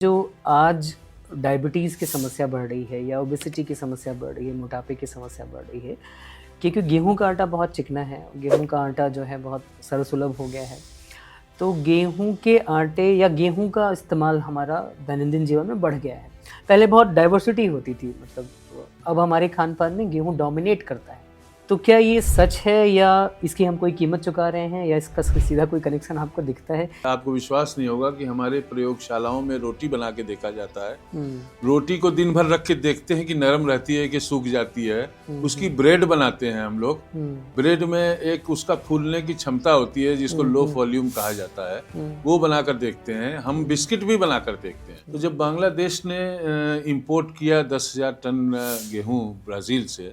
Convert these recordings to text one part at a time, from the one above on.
जो आज डायबिटीज़ की समस्या बढ़ रही है या ओबेसिटी की समस्या बढ़ रही है, मोटापे की समस्या बढ़ रही है, क्योंकि गेहूँ का आटा बहुत चिकना है, गेहूँ का आटा जो है बहुत सर्वसुलभ हो गया है। तो गेहूँ के आटे या गेहूँ का इस्तेमाल हमारा दैनंदिन जीवन में बढ़ गया है। पहले बहुत डाइवर्सिटी होती थी, मतलब अब हमारे खान-पान में गेहूँ डोमिनेट करता है। तो क्या ये सच है या इसकी हम कोई कीमत चुका रहे हैं या इसका सीधा कोई कनेक्शन आपको दिखता है? आपको विश्वास नहीं होगा कि हमारे प्रयोगशालाओं में रोटी बना के देखा जाता है। रोटी को दिन भर रख के देखते हैं कि नरम रहती है कि सूख जाती है। उसकी ब्रेड बनाते हैं हम लोग। ब्रेड में एक उसका फूलने की क्षमता होती है जिसको लो वॉल्यूम कहा जाता है, वो बनाकर देखते हैं। हम बिस्किट भी बनाकर देखते हैं। तो जब बांग्लादेश ने इंपोर्ट किया 10,000 टन गेहूं ब्राजील से,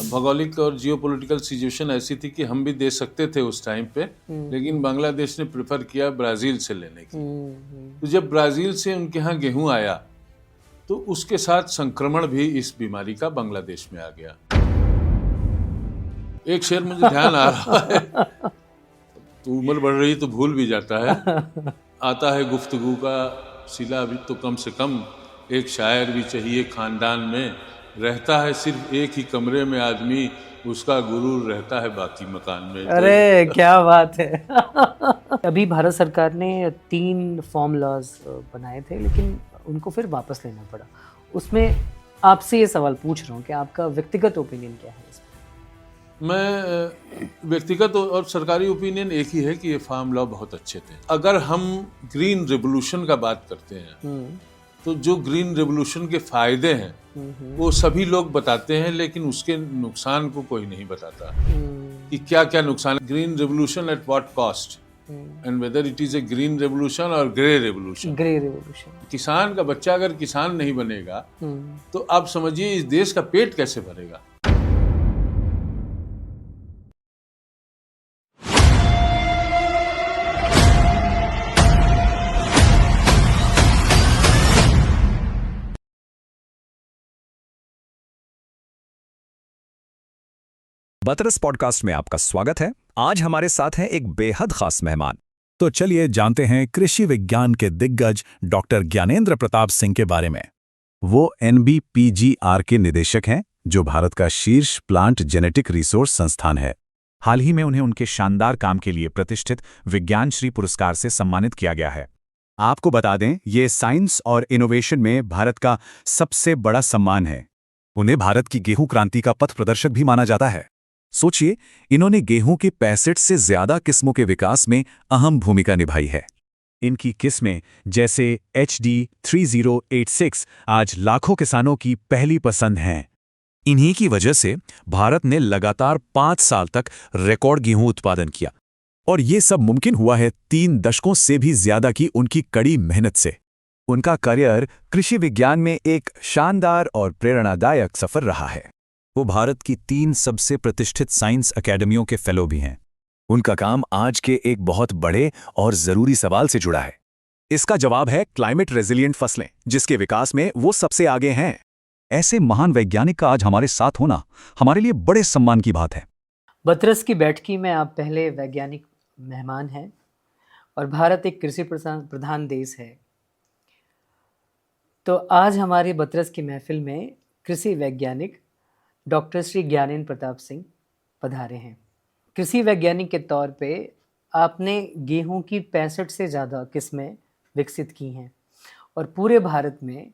भौगोलिक और जियोपॉलिटिकल सिचुएशन ऐसी थी कि हम भी दे सकते थे उस टाइम पे, लेकिन बांग्लादेश ने प्रेफर किया ब्राजील से लेने की। तो जब ब्राजील से उनके यहाँ गेहूं आया तो उसके साथ संक्रमण भी इस बीमारी का बांग्लादेश में आ गया। एक शेर मुझे ध्यान आ रहा है, तो उम्र बढ़ रही तो भूल भी जाता है। आता है गुफ्तगू का सिला भी तो कम से कम, एक शायर भी चाहिए खानदान में। रहता है सिर्फ एक ही कमरे में आदमी, उसका गुरूर रहता है बाकी मकान में। अरे क्या बात है। अभी भारत सरकार ने 3 फार्म लॉज बनाए थे, लेकिन उनको फिर वापस लेना पड़ा। उसमें आपसे ये सवाल पूछ रहा हूँ कि आपका व्यक्तिगत ओपिनियन क्या है इसमें? मैं व्यक्तिगत और सरकारी ओपिनियन एक ही है कि ये फार्म लॉ बहुत अच्छे थे। अगर हम ग्रीन रेवोल्यूशन का बात करते हैं तो जो ग्रीन रेवोल्यूशन के फायदे हैं वो सभी लोग बताते हैं, लेकिन उसके नुकसान को कोई नहीं बताता कि क्या क्या नुकसान। Green revolution at what cost and whether it is a green revolution और ग्रे रेवोल्यूशन। Grey revolution. किसान का बच्चा अगर किसान नहीं बनेगा तो आप समझिए इस देश का पेट कैसे भरेगा। बतरस पॉडकास्ट में आपका स्वागत है। आज हमारे साथ हैं एक बेहद खास मेहमान। तो चलिए जानते हैं कृषि विज्ञान के दिग्गज डॉक्टर ज्ञानेंद्र प्रताप सिंह के बारे में। वो NBPGR के निदेशक हैं, जो भारत का शीर्ष प्लांट जेनेटिक रिसोर्स संस्थान है। हाल ही में उन्हें उनके शानदार काम के लिए प्रतिष्ठित विज्ञान श्री पुरस्कार से सम्मानित किया गया है। आपको बता दें, ये साइंस और इनोवेशन में भारत का सबसे बड़ा सम्मान है। उन्हें भारत की गेहूं क्रांति का पथ प्रदर्शक भी माना जाता है। सोचिए, इन्होंने गेहूं के 65 से ज्यादा किस्मों के विकास में अहम भूमिका निभाई है। इनकी किस्में जैसे HD 3086 आज लाखों किसानों की पहली पसंद हैं। इन्हीं की वजह से भारत ने लगातार 5 साल तक रिकॉर्ड गेहूं उत्पादन किया, और ये सब मुमकिन हुआ है 3 दशकों से भी ज्यादा की उनकी कड़ी मेहनत से। उनका करियर कृषि विज्ञान में एक शानदार और प्रेरणादायक सफर रहा है। वो भारत की 3 सबसे प्रतिष्ठित साइंस अकेडमियों के फेलो भी हैं। उनका काम आज के एक बहुत बड़े और जरूरी सवाल से जुड़ा है। इसका जवाब है क्लाइमेट रेजिलिएंट फसलें, जिसके विकास में वो सबसे आगे हैं। ऐसे महान वैज्ञानिक का आज हमारे साथ होना हमारे लिए बड़े सम्मान की बात है। बतरस की बैठकी में आप पहले वैज्ञानिक मेहमान हैं और भारत एक कृषि प्रधान देश है। तो आज हमारे बतरस की महफिल में कृषि वैज्ञानिक डॉक्टर श्री ज्ञानेंद्र प्रताप सिंह पधारे हैं। कृषि वैज्ञानिक के तौर पे आपने गेहूं की 65 से ज़्यादा किस्में विकसित की हैं और पूरे भारत में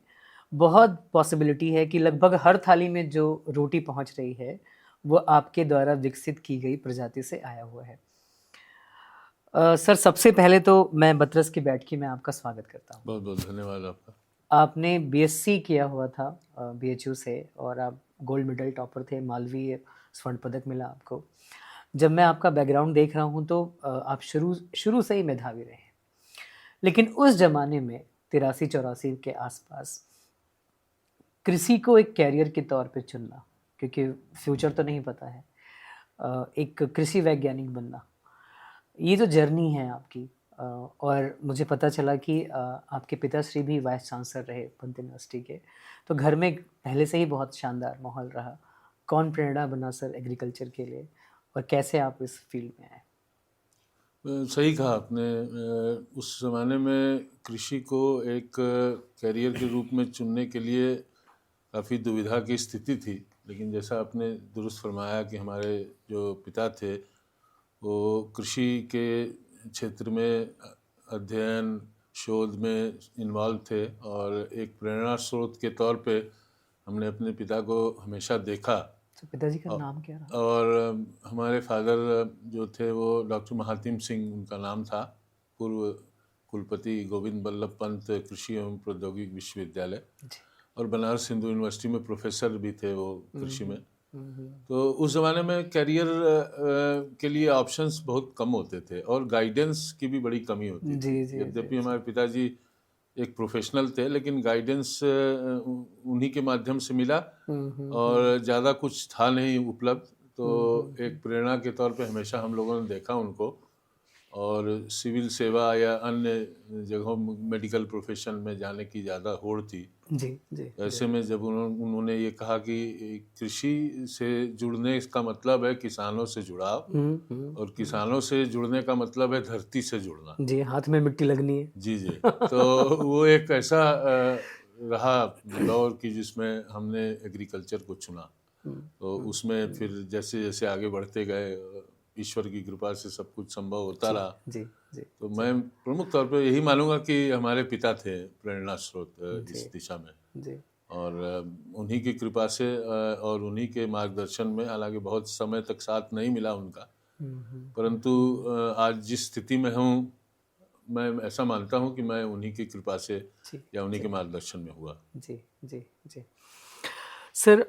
बहुत पॉसिबिलिटी है कि लगभग हर थाली में जो रोटी पहुंच रही है वो आपके द्वारा विकसित की गई प्रजाति से आया हुआ है। सर, सबसे पहले तो मैं बतरस की बैठकी में आपका स्वागत करता हूँ। बहुत बहुत धन्यवाद आपका। आपने BSc किया हुआ था BHU से और आप गोल्ड मेडल टॉपर थे, मालवीय स्वर्ण पदक मिला आपको। जब मैं आपका बैकग्राउंड देख रहा हूँ तो आप शुरू से ही मेधावी रहे। लेकिन उस ज़माने में 83-84 के आसपास कृषि को एक कैरियर के तौर पे चुनना, क्योंकि फ्यूचर तो नहीं पता है, एक कृषि वैज्ञानिक बनना, ये जो जर्नी है आपकी, और मुझे पता चला कि आपके पिताश्री भी वाइस चांसलर रहे पंत यूनिवर्सिटी के, तो घर में पहले से ही बहुत शानदार माहौल रहा। कौन प्रेरणा बना सर एग्रीकल्चर के लिए और कैसे आप इस फील्ड में आए? सही कहा आपने। उस ज़माने में कृषि को एक करियर के रूप में चुनने के लिए काफ़ी दुविधा की स्थिति थी, लेकिन जैसा आपने दुरुस्त फरमाया कि हमारे जो पिता थे वो कृषि के क्षेत्र में अध्ययन शोध में इन्वॉल्व थे, और एक प्रेरणा स्रोत के तौर पे हमने अपने पिता को हमेशा देखा। तो पिताजी का नाम क्या रहा? और हमारे फादर जो थे वो डॉक्टर महातिम सिंह उनका नाम था, पूर्व कुलपति गोविंद वल्लभ पंत कृषि एवं प्रौद्योगिकी विश्वविद्यालय, और बनारस हिंदू यूनिवर्सिटी में प्रोफेसर भी थे वो कृषि में। तो उस ज़माने में करियर के लिए ऑप्शंस बहुत कम होते थे और गाइडेंस की भी बड़ी कमी होती थी। यद्यपि हमारे पिताजी एक प्रोफेशनल थे, लेकिन गाइडेंस उन्हीं के माध्यम से मिला, और ज़्यादा कुछ था नहीं उपलब्ध। तो एक प्रेरणा के तौर पे हमेशा हम लोगों ने देखा उनको, और सिविल सेवा या अन्य जगहों मेडिकल प्रोफेशन में जाने की ज़्यादा होड़ थी। जी। ऐसे में जब उन्होंने ये कहा कि कृषि से जुड़ने का मतलब है किसानों से जुड़ाव, और किसानों से जुड़ने का मतलब है धरती से जुड़ना। जी, हाथ में मिट्टी लगनी है। जी। तो वो एक ऐसा रहा दौर की जिसमें हमने एग्रीकल्चर को चुना। तो उसमें फिर जैसे जैसे आगे बढ़ते गए, ईश्वर की कृपा से सब कुछ संभव होता रहा। जी। तो मैं प्रमुख तौर पे यही मानूंगा कि हमारे पिता थे प्रेरणा स्रोत इस दिशा में। जी। और उन्हीं की कृपा से और उन्हीं के मार्गदर्शन में, हालांकि बहुत समय तक साथ नहीं मिला उनका, परंतु आज जिस स्थिति में हूँ मैं ऐसा मानता हूँ कि मैं उन्हीं की कृपा से या उन्हीं के मार्गदर्शन में हुआ। जी। सर,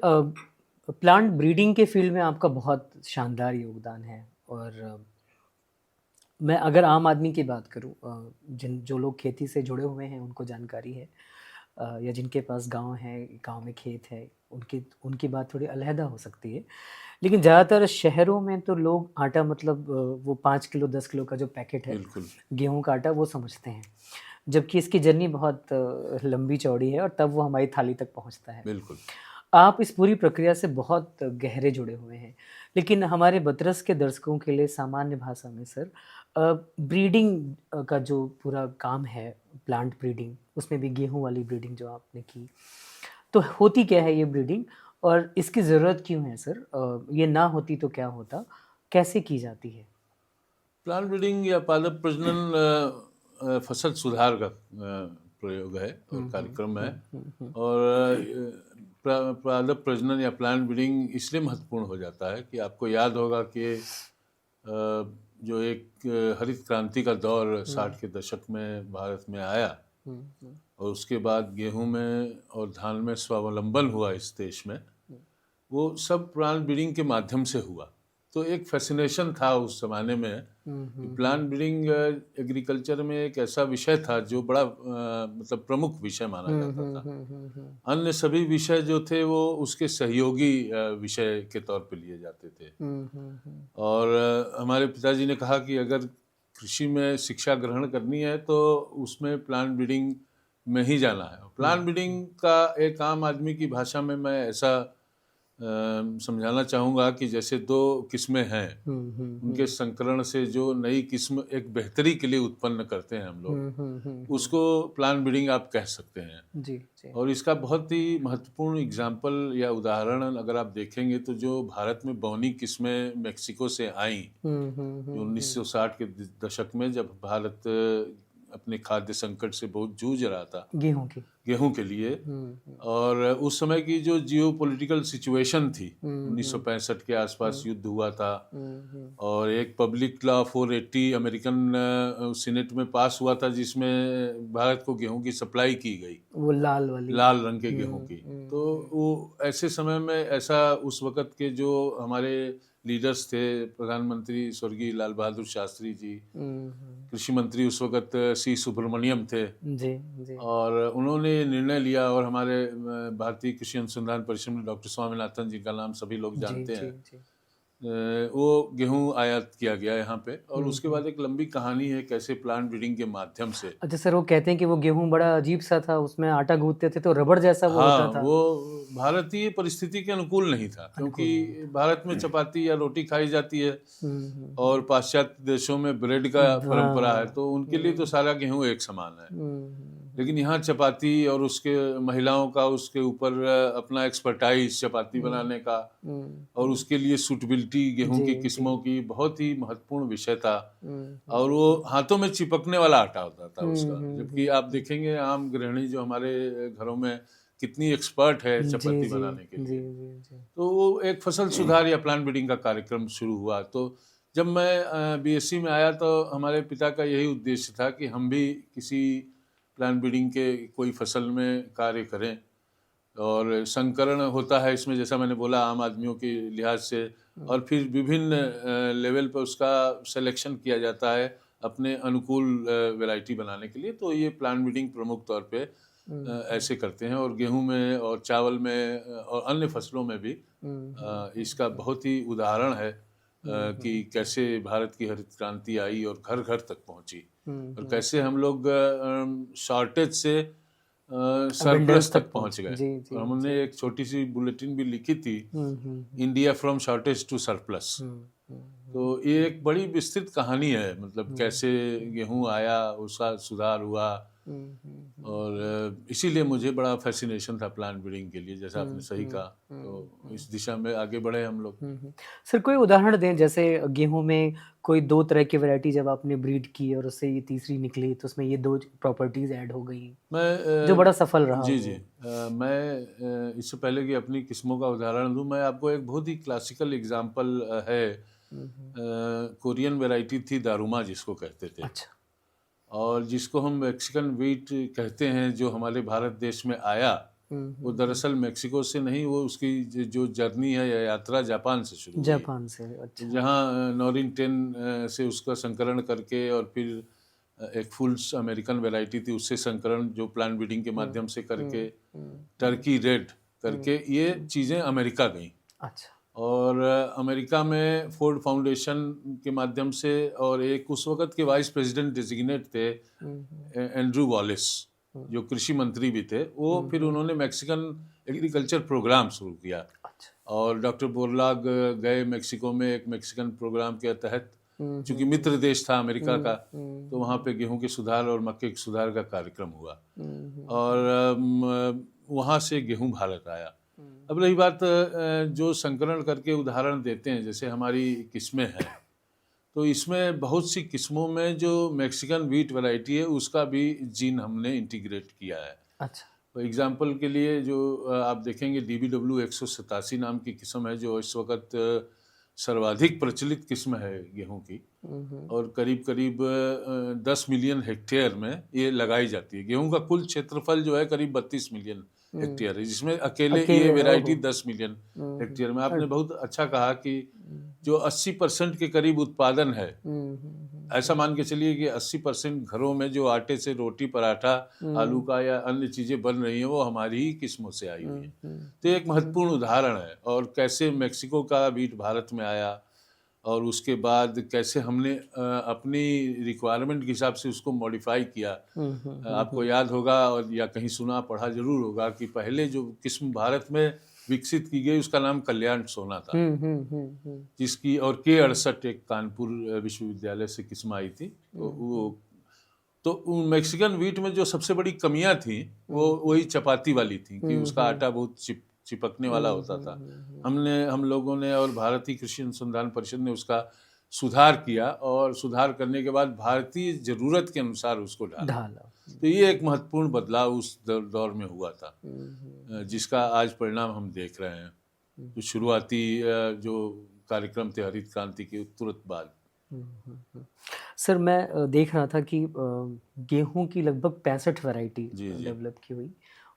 प्लांट ब्रीडिंग के फील्ड में आपका बहुत शानदार योगदान है, और मैं अगर आम आदमी की बात करूं, जो लोग खेती से जुड़े हुए हैं उनको जानकारी है, या जिनके पास गांव है, गांव में खेत है, उनकी बात थोड़ी अलहदा हो सकती है। लेकिन ज़्यादातर शहरों में तो लोग आटा मतलब वो 5 किलो 10 किलो का जो पैकेट है गेहूं का आटा वो समझते हैं, जबकि इसकी जर्नी बहुत लंबी चौड़ी है और तब वो हमारी थाली तक पहुंचता है। बिल्कुल। आप इस पूरी प्रक्रिया से बहुत गहरे जुड़े हुए हैं, लेकिन हमारे बतरस के दर्शकों के लिए सामान्य भाषा में सर, ब्रीडिंग का जो पूरा काम है, प्लांट ब्रीडिंग, उसमें भी गेहूं वाली ब्रीडिंग जो आपने की, तो होती क्या है ये ब्रीडिंग और इसकी ज़रूरत क्यों है सर? ये ना होती तो क्या होता, कैसे की जाती है? प्लांट ब्रीडिंग या पादप प्रजनन फसल सुधार का प्रयोग है और कार्यक्रम है। और पादप प्रजनन या प्लांट ब्रीडिंग इसलिए महत्वपूर्ण हो जाता है कि आपको याद होगा कि जो एक हरित क्रांति का दौर 60 के दशक में भारत में आया, और उसके बाद गेहूं में और धान में स्वावलंबन हुआ इस देश में, वो सब प्लांट ब्रीडिंग के माध्यम से हुआ। तो एक फैसिनेशन था उस जमाने में। प्लांट ब्रीडिंग एग्रीकल्चर में एक ऐसा विषय था जो बड़ा मतलब प्रमुख विषय माना जाता था। अन्य सभी विषय जो थे वो उसके सहयोगी विषय के तौर पे लिए जाते थे। और हमारे पिताजी ने कहा कि अगर कृषि में शिक्षा ग्रहण करनी है तो उसमें प्लांट ब्रीडिंग में ही जाना है। प्लांट ब्रीडिंग का एक आम आदमी की भाषा में मैं ऐसा समझाना चाहूँगा कि जैसे दो किस्में हैं, उनके संकरण से जो नई किस्म एक बेहतरी के लिए उत्पन्न करते हैं हम लोग, उसको प्लांट ब्रीडिंग आप कह सकते हैं। जी। और इसका बहुत ही महत्वपूर्ण एग्जाम्पल या उदाहरण अगर आप देखेंगे तो जो भारत में बौनी किस्में मेक्सिको से आई 1960 के दशक में, जब भारत अपने खाद्य संकट से बहुत जूझ रहा था गेहूं के लिए, और उस समय की जो जियो पॉलिटिकल सिचुएशन थी, 1965 के आसपास युद्ध हुआ था, और एक पब्लिक लॉ 480 अमेरिकन सीनेट में पास हुआ था जिसमें भारत को गेहूं की सप्लाई की गई, वो लाल रंग के गेहूं की। तो वो ऐसे समय में ऐसा उस वक़्त के जो हमारे लीडर्स थे, प्रधानमंत्री स्वर्गीय लाल बहादुर शास्त्री जी, कृषि मंत्री उस वक़्त सी सुब्रमण्यम थे जी। और उन्होंने निर्णय लिया, और हमारे भारतीय कृषि अनुसंधान परिषद में डॉक्टर स्वामीनाथन जी का नाम सभी लोग जानते हैं। वो गेहूं आयात किया गया यहाँ पे, और उसके बाद एक लंबी कहानी है कैसे प्लांट ब्रीडिंग के माध्यम से। अच्छा सर, वो कहते हैं कि वो गेहूं बड़ा अजीब सा था, उसमें आटा गूंथते थे तो रबड़ जैसा वो हाँ, होता था। वो भारतीय परिस्थिति के अनुकूल नहीं था, क्योंकि भारत में चपाती या रोटी खाई जाती है और पाश्चात्य देशों में ब्रेड का परंपरा है, तो उनके लिए तो सारा गेहूं एक समान है। लेकिन यहाँ चपाती और उसके महिलाओं का उसके ऊपर अपना एक्सपर्टाइज चपाती बनाने का, और उसके लिए सूटेबिलिटी गेहूं की किस्मों की बहुत ही महत्वपूर्ण विषय था। और वो हाथों में चिपकने वाला आटा होता था उसका, जबकि आप देखेंगे आम गृहिणी जो हमारे घरों में कितनी एक्सपर्ट है चपाती बनाने के लिए। तो वो एक फसल सुधार या प्लांट ब्रीडिंग का कार्यक्रम शुरू हुआ। तो जब मैं बीएससी में आया तो हमारे पिता का यही उद्देश्य था कि हम भी किसी प्लांट ब्रीडिंग के कोई फसल में कार्य करें, और संकरण होता है इसमें, जैसा मैंने बोला, आम आदमियों के लिहाज से, और फिर विभिन्न लेवल पर उसका सिलेक्शन किया जाता है अपने अनुकूल वैरायटी बनाने के लिए। तो ये प्लांट ब्रीडिंग प्रमुख तौर पे ऐसे करते हैं, और गेहूं में और चावल में और अन्य फसलों में भी इसका बहुत ही उदाहरण है कि कैसे भारत की हरित क्रांति आई और घर घर तक पहुंची, और कैसे हम लोग शॉर्टेज से सरप्लस तक पहुंच गए। और हमने एक छोटी सी बुलेटिन भी लिखी थी, India from shortage to surplus. तो ये एक बड़ी विस्तृत कहानी है, मतलब कैसे गेहूं आया, उसका सुधार हुआ, और इसीलिए मुझे बड़ा फैसिनेशन था प्लांट ब्रीडिंग के लिए, जैसा आपने सही कहा। तो इस दिशा में आगे बढ़े हम लोग। सर कोई उदाहरण दें, जैसे गेहूं में कोई 2 तरह की वैरायटी जब आपने ब्रीड की और उससे ये तीसरी निकली, तो उसमें ये 2 प्रॉपर्टीज ऐड हो गई, मैं जो बड़ा सफल रहा। जी मैं इससे पहले कि अपनी किस्मों का उदाहरण दूं, मैं आपको एक बहुत ही क्लासिकल एग्जांपल है, कोरियन वैरायटी थी दारुमा, जिसको कहते थे। अच्छा। और जिसको हम मैक्सिकन व्हीट कहते हैं, जो हमारे भारत देश में आया, वो दरअसल मेक्सिको से नहीं, वो उसकी जो जर्नी है या यात्रा जापान से शुरू हुई। जापान से, अच्छा। जहाँ नॉरिन 10 से उसका संकरण करके, और फिर एक फुल अमेरिकन वैरायटी थी, उससे संकरण जो प्लांट ब्रीडिंग के माध्यम से करके, टर्की रेड करके ये चीज़ें अमेरिका गई। अच्छा। और अमेरिका में फोर्ड फाउंडेशन के माध्यम से, और एक उस वक्त के वाइस प्रेसिडेंट डेजिग्नेट थे एंड्रू वॉलिस, जो कृषि मंत्री भी थे, वो फिर उन्होंने मैक्सिकन एग्रीकल्चर प्रोग्राम शुरू किया। अच्छा। और डॉक्टर बोरलाग गए मैक्सिको में एक मैक्सिकन प्रोग्राम के तहत, चूंकि मित्र देश था अमेरिका का, तो वहाँ पे गेहूं के सुधार और मक्के के सुधार का कार्यक्रम हुआ, और वहाँ से गेहूं भारत आया। अब रही बात जो संकरण करके उदाहरण देते हैं, जैसे हमारी किस्में हैं, तो इसमें बहुत सी किस्मों में जो मैक्सिकन व्हीट वैरायटी है उसका भी जीन हमने इंटीग्रेट किया है। अच्छा। तो एग्जांपल के लिए जो आप देखेंगे DBW 187 नाम की किस्म है, जो इस वक्त सर्वाधिक प्रचलित किस्म है गेहूं की, और करीब करीब 10 मिलियन हेक्टेयर में ये लगाई जाती है। गेहूं का कुल क्षेत्रफल जो है करीब 32 मिलियन हेक्टेयर है, जिसमें अकेले ये वैरायटी 10 मिलियन हेक्टेयर में। आपने बहुत अच्छा कहा कि जो 80% के करीब उत्पादन है, ऐसा मान के चलिए कि 80% घरों में जो आटे से रोटी, पराठा, आलू का या अन्य चीजें बन रही हैं, वो हमारी ही किस्मों से आई हुई हैं। तो एक महत्वपूर्ण उदाहरण है, और कैसे मैक्सिको का व्हीट भारत में आया, और उसके बाद कैसे हमने अपनी रिक्वायरमेंट के हिसाब से उसको मॉडिफाई किया। आपको याद होगा, और या कहीं सुना पढ़ा जरूर होगा, कि पहले जो किस्म भारत में विकसित की गई उसका नाम कल्याण सोना था, जिसकी, और K68 एक कानपुर विश्वविद्यालय से किस्म आई थी। तो मैक्सिकन व्हीट में जो सबसे बड़ी कमियां थी वो वही चपाती वाली थी, कि उसका आटा बहुत चिपकने वाला होता था। हम लोगों ने और भारतीय कृषि अनुसंधान परिषद ने उसका सुधार किया, और सुधार करने के बाद भारतीय जरूरत के अनुसार उसको ढाला। तो ये एक महत्वपूर्ण बदलाव उस दौर में हुआ था, जिसका आज परिणाम हम देख रहे हैं। तो शुरुआती जो कार्यक्रम थे हरित क्रांति के तुरंत बाद। सर मैं देख रहा था कि गेहूं की लगभग 65 वैरायटी डेवलप की हुई,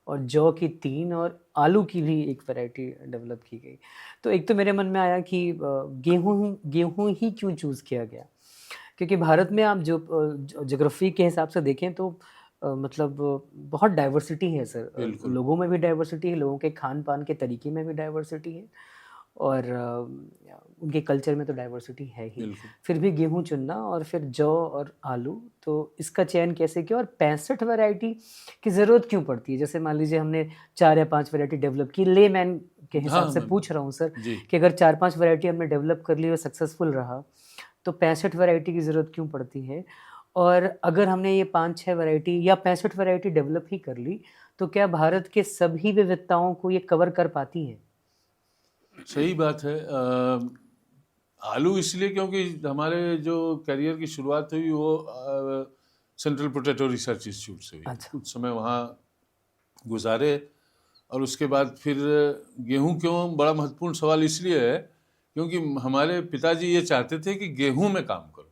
और जौ की 3, और आलू की भी एक वैरायटी डेवलप की गई। तो एक तो मेरे मन में आया कि गेहूं ही क्यों चूज़ किया गया, क्योंकि भारत में आप जो ज्योग्राफी के हिसाब से देखें तो मतलब बहुत डाइवर्सिटी है सर। लोगों में भी डाइवर्सिटी है, लोगों के खान पान के तरीके में भी डाइवर्सिटी है, और उनके कल्चर में तो डाइवर्सिटी है ही, बिल्कुल। फिर भी गेहूं चुनना और फिर जौ और आलू, तो इसका चयन कैसे किया और 65 वैरायटी की ज़रूरत क्यों पड़ती है? जैसे मान लीजिए हमने 4 या 5 वैरायटी डेवलप की, लेमैन के हिसाब हाँ, से मैं पूछ रहा हूँ सर, जी। कि अगर 4-5 वैरायटी हमने डेवलप कर ली और सक्सेसफुल रहा, तो 65 वैरायटी की ज़रूरत क्यों पड़ती है? और अगर हमने ये 5-6 वैरायटी या 65 वैरायटी डेवलप ही कर ली, तो क्या भारत के सभी विविधताओं को ये कवर कर पाती है? सही बात है। आलू इसलिए क्योंकि हमारे जो करियर की शुरुआत हुई वो सेंट्रल पोटैटो रिसर्च इंस्टीट्यूट से हुई। अच्छा। कुछ समय वहाँ गुजारे और उसके बाद फिर गेहूं क्यों, बड़ा महत्वपूर्ण सवाल इसलिए है क्योंकि हमारे पिताजी ये चाहते थे कि गेहूं में काम करो।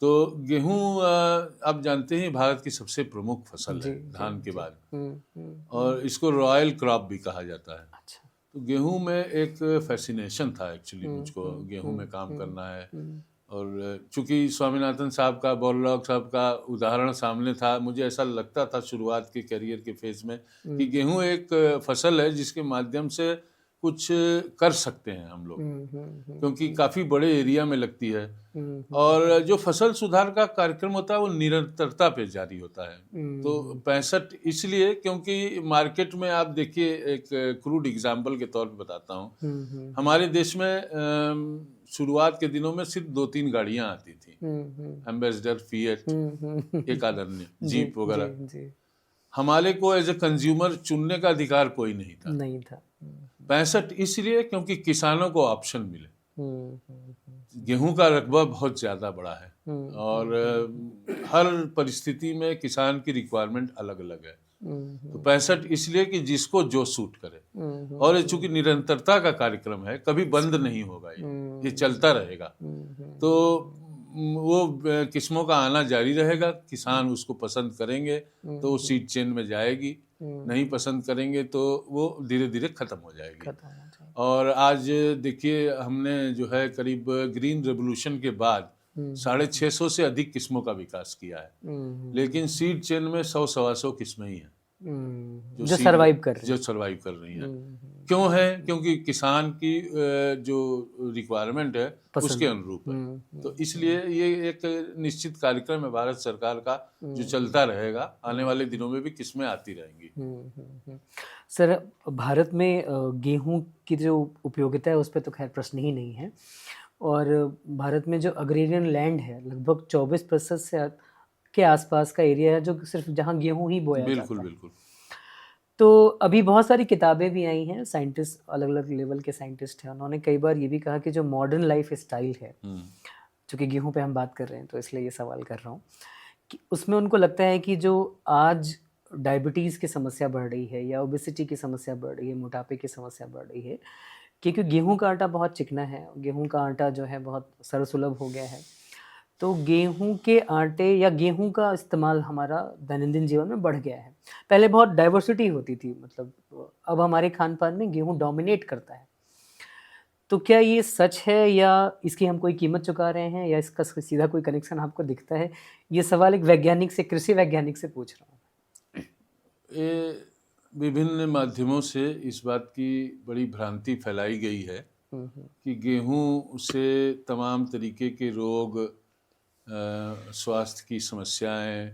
तो गेहूं आप जानते हैं भारत की सबसे प्रमुख फसल जी, है धान के जी। बाद, और इसको रॉयल क्रॉप भी कहा जाता है। अच्छा। तो गेहूं में एक फैसिनेशन था एक्चुअली मुझको, गेहूं में काम करना है। और चूंकि स्वामीनाथन साहब का, बॉलरॉक साहब का उदाहरण सामने था, मुझे ऐसा लगता था शुरुआत के करियर के फेज में कि गेहूं एक फसल है जिसके माध्यम से कुछ कर सकते हैं हम लोग, क्योंकि काफ़ी बड़े एरिया में लगती है। और जो फसल सुधार का कार्यक्रम होता है वो निरंतरता पे जारी होता है। तो 65 इसलिए क्योंकि मार्केट में आप देखिए, एक क्रूड एग्जाम्पल के तौर पे बताता हूँ, हमारे देश में शुरुआत के दिनों में सिर्फ 2-3 गाड़ियां आती थी, एम्बेसडर, फिएट, एक आदन्य, जीप वगैरह। हमारे को एज ए कंज्यूमर चुनने का अधिकार कोई नहीं था। 65 इसलिए क्योंकि किसानों को ऑप्शन मिले। गेहूं का रकबा बहुत ज्यादा बड़ा है और हर परिस्थिति में किसान की रिक्वायरमेंट अलग अलग है। तो 65 इसलिए कि जिसको जो सूट करे, और चूंकि निरंतरता का कार्यक्रम है, कभी बंद नहीं होगा, ये चलता रहेगा। तो वो किस्मों का आना जारी रहेगा, किसान उसको पसंद करेंगे तो वो सीड चेन में जाएगी, नहीं पसंद करेंगे तो वो धीरे धीरे खत्म हो जाएगी। और आज देखिए, हमने जो है करीब ग्रीन रेवोल्यूशन के बाद 650 से अधिक किस्मों का विकास किया है, लेकिन सीड चेन में 100-125 किस्में ही हैं जो सर्वाइव कर रही हैं। क्यों है? क्योंकि किसान की जो रिक्वायरमेंट है उसके अनुरूप है। तो इसलिए ये एक निश्चित कार्यक्रम है भारत सरकार का, जो चलता रहेगा, आने वाले दिनों में भी किस्में आती रहेंगी। सर, भारत में गेहूं की जो उपयोगिता है उस पर तो खैर प्रश्न ही नहीं है, और भारत में जो अग्रेरियन लैंड है लगभग 24% से के आसपास का एरिया है जो सिर्फ जहां गेहूं ही बोया जाता है। बिल्कुल। तो अभी बहुत सारी किताबें भी आई हैं, साइंटिस्ट, अलग अलग लेवल के साइंटिस्ट हैं, उन्होंने कई बार ये भी कहा कि जो मॉडर्न लाइफ स्टाइल है, चूँकि गेहूं पे हम बात कर रहे हैं तो इसलिए ये सवाल कर रहा हूँ, कि उसमें उनको लगता है कि जो आज डायबिटीज़ की समस्या बढ़ रही है या ओबेसिटी की समस्या बढ़ रही है, मोटापे की समस्या बढ़ रही है, क्योंकि गेहूं का आटा बहुत चिकना है, गेहूं का आटा जो है बहुत सर्वसुलभ हो गया है, तो गेहूं के आटे या गेहूं का इस्तेमाल हमारा दैनंदिन जीवन में बढ़ गया है। पहले बहुत डाइवर्सिटी होती थी, मतलब अब हमारे खान पान में गेहूं डोमिनेट करता है। तो क्या ये सच है या इसकी हम कोई कीमत चुका रहे हैं, या इसका सीधा कोई कनेक्शन आपको दिखता है? ये सवाल एक वैज्ञानिक से, कृषि वैज्ञानिक से पूछ रहा हूँ। ये विभिन्न माध्यमों से इस बात की बड़ी भ्रांति फैलाई गई है कि गेहूं से तमाम तरीके के रोग, स्वास्थ्य की समस्याएं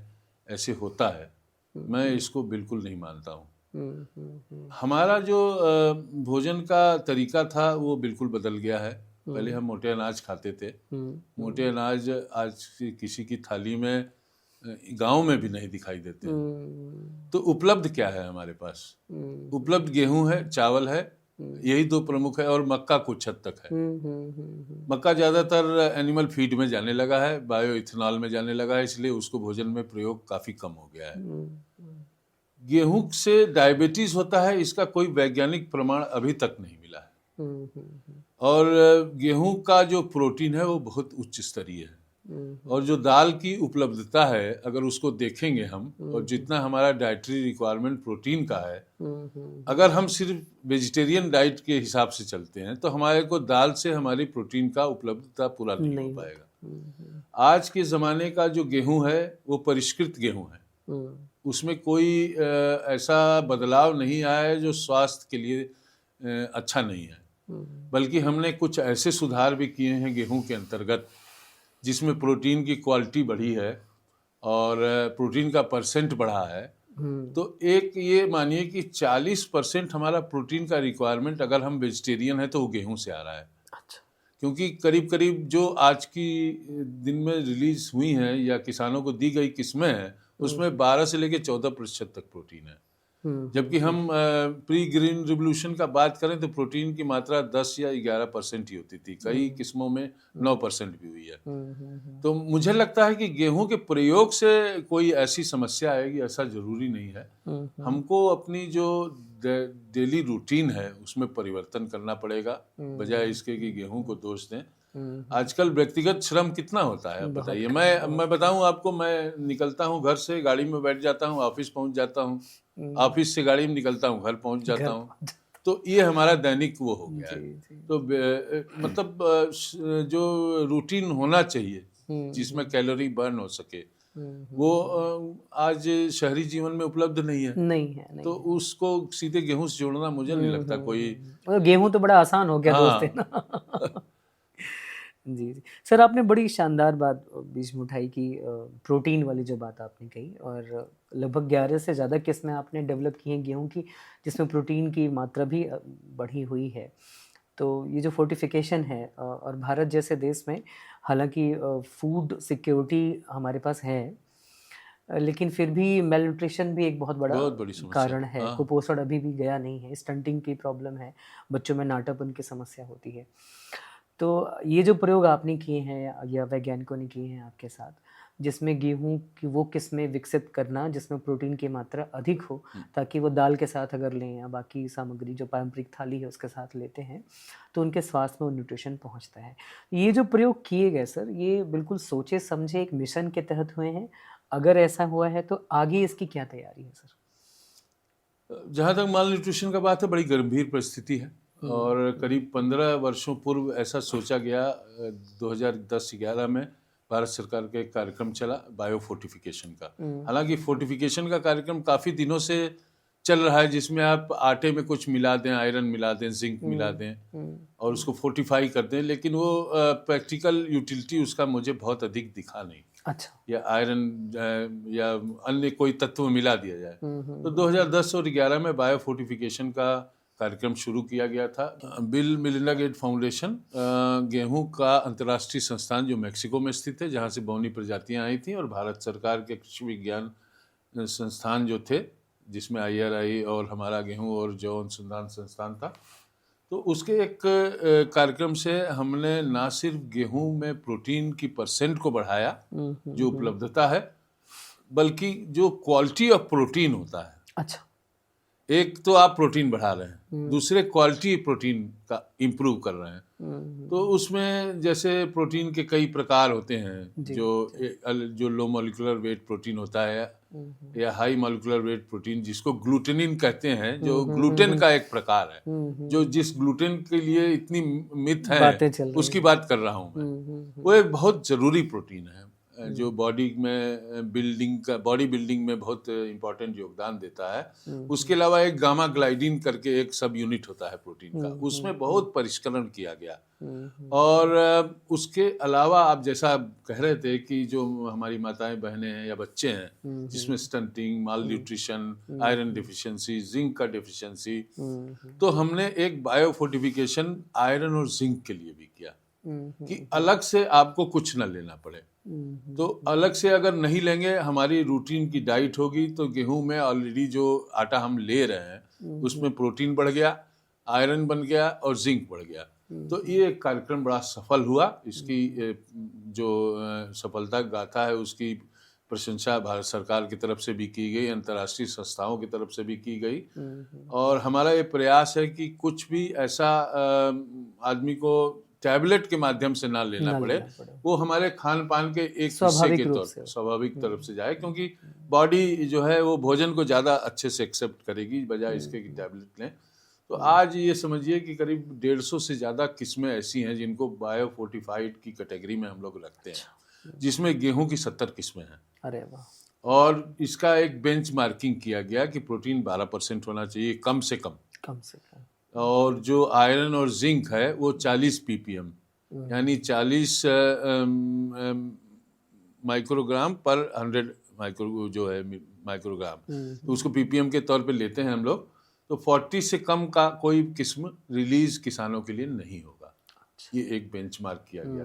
ऐसे होता है। मैं इसको बिल्कुल नहीं मानता हूँ। हमारा जो भोजन का तरीका था वो बिल्कुल बदल गया है। पहले हम मोटे अनाज खाते थे। मोटे अनाज आज किसी की थाली में गांव में भी नहीं दिखाई देते। तो उपलब्ध क्या है हमारे पास? उपलब्ध गेहूं है, चावल है, यही दो प्रमुख है, और मक्का कुछ हद तक है। मक्का ज़्यादातर एनिमल फीड में जाने लगा है, बायो इथेनॉल में जाने लगा है, इसलिए उसको भोजन में प्रयोग काफ़ी कम हो गया है। गेहूं से डायबिटीज़ होता है, इसका कोई वैज्ञानिक प्रमाण अभी तक नहीं मिला है। और गेहूं का जो प्रोटीन है वो बहुत उच्च स्तरीय है। और जो दाल की उपलब्धता है, अगर उसको देखेंगे हम, और जितना हमारा डाइटरी रिक्वायरमेंट प्रोटीन का है, अगर हम सिर्फ वेजिटेरियन डाइट के हिसाब से चलते हैं तो हमारे को दाल से हमारी प्रोटीन का उपलब्धता पूरा नहीं हो पाएगा। आज के ज़माने का जो गेहूं है वो परिष्कृत गेहूं है, उसमें कोई ऐसा बदलाव नहीं आया है जो स्वास्थ्य के लिए अच्छा नहीं है। बल्कि हमने कुछ ऐसे सुधार भी किए हैं गेहूं के अंतर्गत जिसमें प्रोटीन की क्वालिटी बढ़ी है और प्रोटीन का परसेंट बढ़ा है। तो एक ये मानिए कि 40% हमारा प्रोटीन का रिक्वायरमेंट अगर हम वेजिटेरियन है तो वो गेहूं से आ रहा है। अच्छा। क्योंकि करीब करीब जो आज की दिन में रिलीज हुई हैं या किसानों को दी गई किस्में हैं उसमें 12 से लेकर 14% तक प्रोटीन है। जबकि हम प्री ग्रीन रिवोल्यूशन का बात करें तो प्रोटीन की मात्रा 10 या 11% ही होती थी, कई किस्मों में 9% भी हुई है। तो मुझे लगता है कि गेहूं के प्रयोग से कोई ऐसी समस्या आएगी ऐसा जरूरी नहीं है। हमको अपनी जो डेली रूटीन है उसमें परिवर्तन करना पड़ेगा, बजाय इसके कि गेहूं को दोष दें। आजकल व्यक्तिगत श्रम कितना होता है बताइए। मैं बताऊं आपको, मैं निकलता हूं घर से, गाड़ी में बैठ जाता हूं, ऑफिस पहुंच जाता हूं, ऑफिस से गाड़ी में निकलता हूं, घर पहुंच जाता हूं। तो ये हमारा दैनिक वो हो गया है। तो मतलब जो रूटीन होना चाहिए जिसमें कैलोरी बर्न हो सके वो आज शहरी जीवन में उपलब्ध नहीं है। नहीं। तो उसको सीधे गेहूं से जोड़ना मुझे नहीं लगता कोई। गेहूं तो बड़ा आसान हो गया दोस्त है ना। जी जी सर, आपने बड़ी शानदार बात बीच में उठाई कि प्रोटीन वाली जो बात आपने कही, और लगभग 11 से ज़्यादा किस्में आपने डेवलप की हैं गेहूं की जिसमें प्रोटीन की मात्रा भी बढ़ी हुई है। तो ये जो फोर्टिफिकेशन है और भारत जैसे देश में हालांकि फूड सिक्योरिटी हमारे पास है, लेकिन फिर भी मेल न्यूट्रिशन भी एक बहुत बड़ी कारण है। कुपोषण अभी भी गया नहीं है, स्टंटिंग की प्रॉब्लम है, बच्चों में नाटापन की समस्या होती है। तो ये जो प्रयोग आपने किए हैं या वैज्ञानिकों ने किए हैं आपके साथ, जिसमें गेहूं की वो किस्में विकसित करना जिसमें प्रोटीन की मात्रा अधिक हो, ताकि वो दाल के साथ अगर लें या बाकी सामग्री जो पारंपरिक थाली है उसके साथ लेते हैं तो उनके स्वास्थ्य में वो न्यूट्रिशन पहुंचता है। ये जो प्रयोग किए गए सर, ये बिल्कुल सोचे समझे एक मिशन के तहत हुए हैं। अगर ऐसा हुआ है तो आगे इसकी क्या तैयारी है सर? जहाँ तक माल न्यूट्रिशन का बात है, बड़ी गंभीर परिस्थिति है और करीब 15 वर्षों पूर्व ऐसा सोचा गया। 2010-11 में भारत सरकार का एक कार्यक्रम चला बायो फोर्टिफिकेशन का। हालांकि फोर्टिफिकेशन का कार्यक्रम काफ़ी दिनों से चल रहा है, जिसमें आप आटे में कुछ मिला दें, आयरन मिला दें, जिंक मिला दें और उसको फोर्टिफाई कर दें, लेकिन वो प्रैक्टिकल यूटिलिटी उसका मुझे बहुत अधिक दिखा नहीं। अच्छा। या आयरन या अन्य कोई तत्व मिला दिया जाए। तो 2010 और 11 में बायो फोर्टिफिकेशन का कार्यक्रम शुरू किया गया था। बिल मेलिंडा गेट फाउंडेशन गेहूं का अंतर्राष्ट्रीय संस्थान जो मैक्सिको में स्थित है, जहां से बौनी प्रजातियां आई थी, और भारत सरकार के कृषि विज्ञान संस्थान जो थे जिसमें IRI और हमारा गेहूं और जौ अनुसंधान संस्थान था। तो उसके एक कार्यक्रम से हमने ना सिर्फ गेहूं में प्रोटीन की परसेंट को बढ़ाया जो उपलब्धता है, बल्कि जो क्वालिटी ऑफ प्रोटीन होता है। अच्छा। एक तो आप प्रोटीन बढ़ा रहे हैं, दूसरे क्वालिटी प्रोटीन का इम्प्रूव कर रहे हैं। तो उसमें जैसे प्रोटीन के कई प्रकार होते हैं, जो लो मॉलिक्यूलर वेट प्रोटीन होता है या हाई मॉलिक्यूलर वेट प्रोटीन जिसको ग्लूटेनिन कहते हैं, जो ग्लूटेन का एक प्रकार है, जो जिस ग्लूटेन के लिए इतनी मिथ है उसकी बात कर रहा हूँ मैं। वो एक बहुत जरूरी प्रोटीन है जो बॉडी बिल्डिंग में बहुत इम्पोर्टेंट योगदान देता है। उसके अलावा एक गामा ग्लाइडिन करके एक सब यूनिट होता है प्रोटीन का, उसमें बहुत परिष्करण किया गया। और उसके अलावा आप जैसा कह रहे थे कि जो हमारी माताएं बहनें हैं या बच्चे हैं जिसमें स्टंटिंग, माल न्यूट्रिशन, आयरन डिफिशियंसी, जिंक का डिफिशियंसी, तो हमने एक बायो फोर्टिफिकेशन आयरन और जिंक के लिए भी किया कि अलग से आपको कुछ न लेना पड़े। तो अलग से अगर नहीं लेंगे, हमारी रूटीन की डाइट होगी, तो गेहूं में ऑलरेडी जो आटा हम ले रहे हैं उसमें प्रोटीन बढ़ गया, आयरन बन गया और जिंक बढ़ गया। तो ये कार्यक्रम बड़ा सफल हुआ। इसकी जो सफलता गाथा है उसकी प्रशंसा भारत सरकार की तरफ से भी की गई, अंतर्राष्ट्रीय संस्थाओं की तरफ से भी की गई। और हमारा ये प्रयास है कि कुछ भी ऐसा आदमी को टैबलेट के माध्यम से ना लेना पड़े, वो हमारे खान पान के एक हिस्से के तौर पर स्वाभाविक तरफ से जाए, क्योंकि बॉडी जो है वो भोजन को ज़्यादा अच्छे से एक्सेप्ट करेगी बजाय इसके कि टैबलेट लें। तो आज ये समझिए कि करीब 150 से ज़्यादा किस्में ऐसी हैं जिनको बायो फोर्टिफाइड की कैटेगरी में हम लोग रखते हैं, जिसमें गेहूं की 70 किस्में हैं। अरे वाह। और इसका एक बेंच मार्किंग किया गया कि प्रोटीन 12% होना चाहिए कम से कम। और जो आयरन और जिंक है वो 40 ppm, यानी 40 माइक्रोग्राम पर 100 माइक्रो जो है माइक्रोग्राम, तो उसको ppm के तौर पे लेते हैं हम लोग। तो 40 से कम का कोई किस्म रिलीज किसानों के लिए नहीं होगा, ये एक बेंचमार्क किया गया।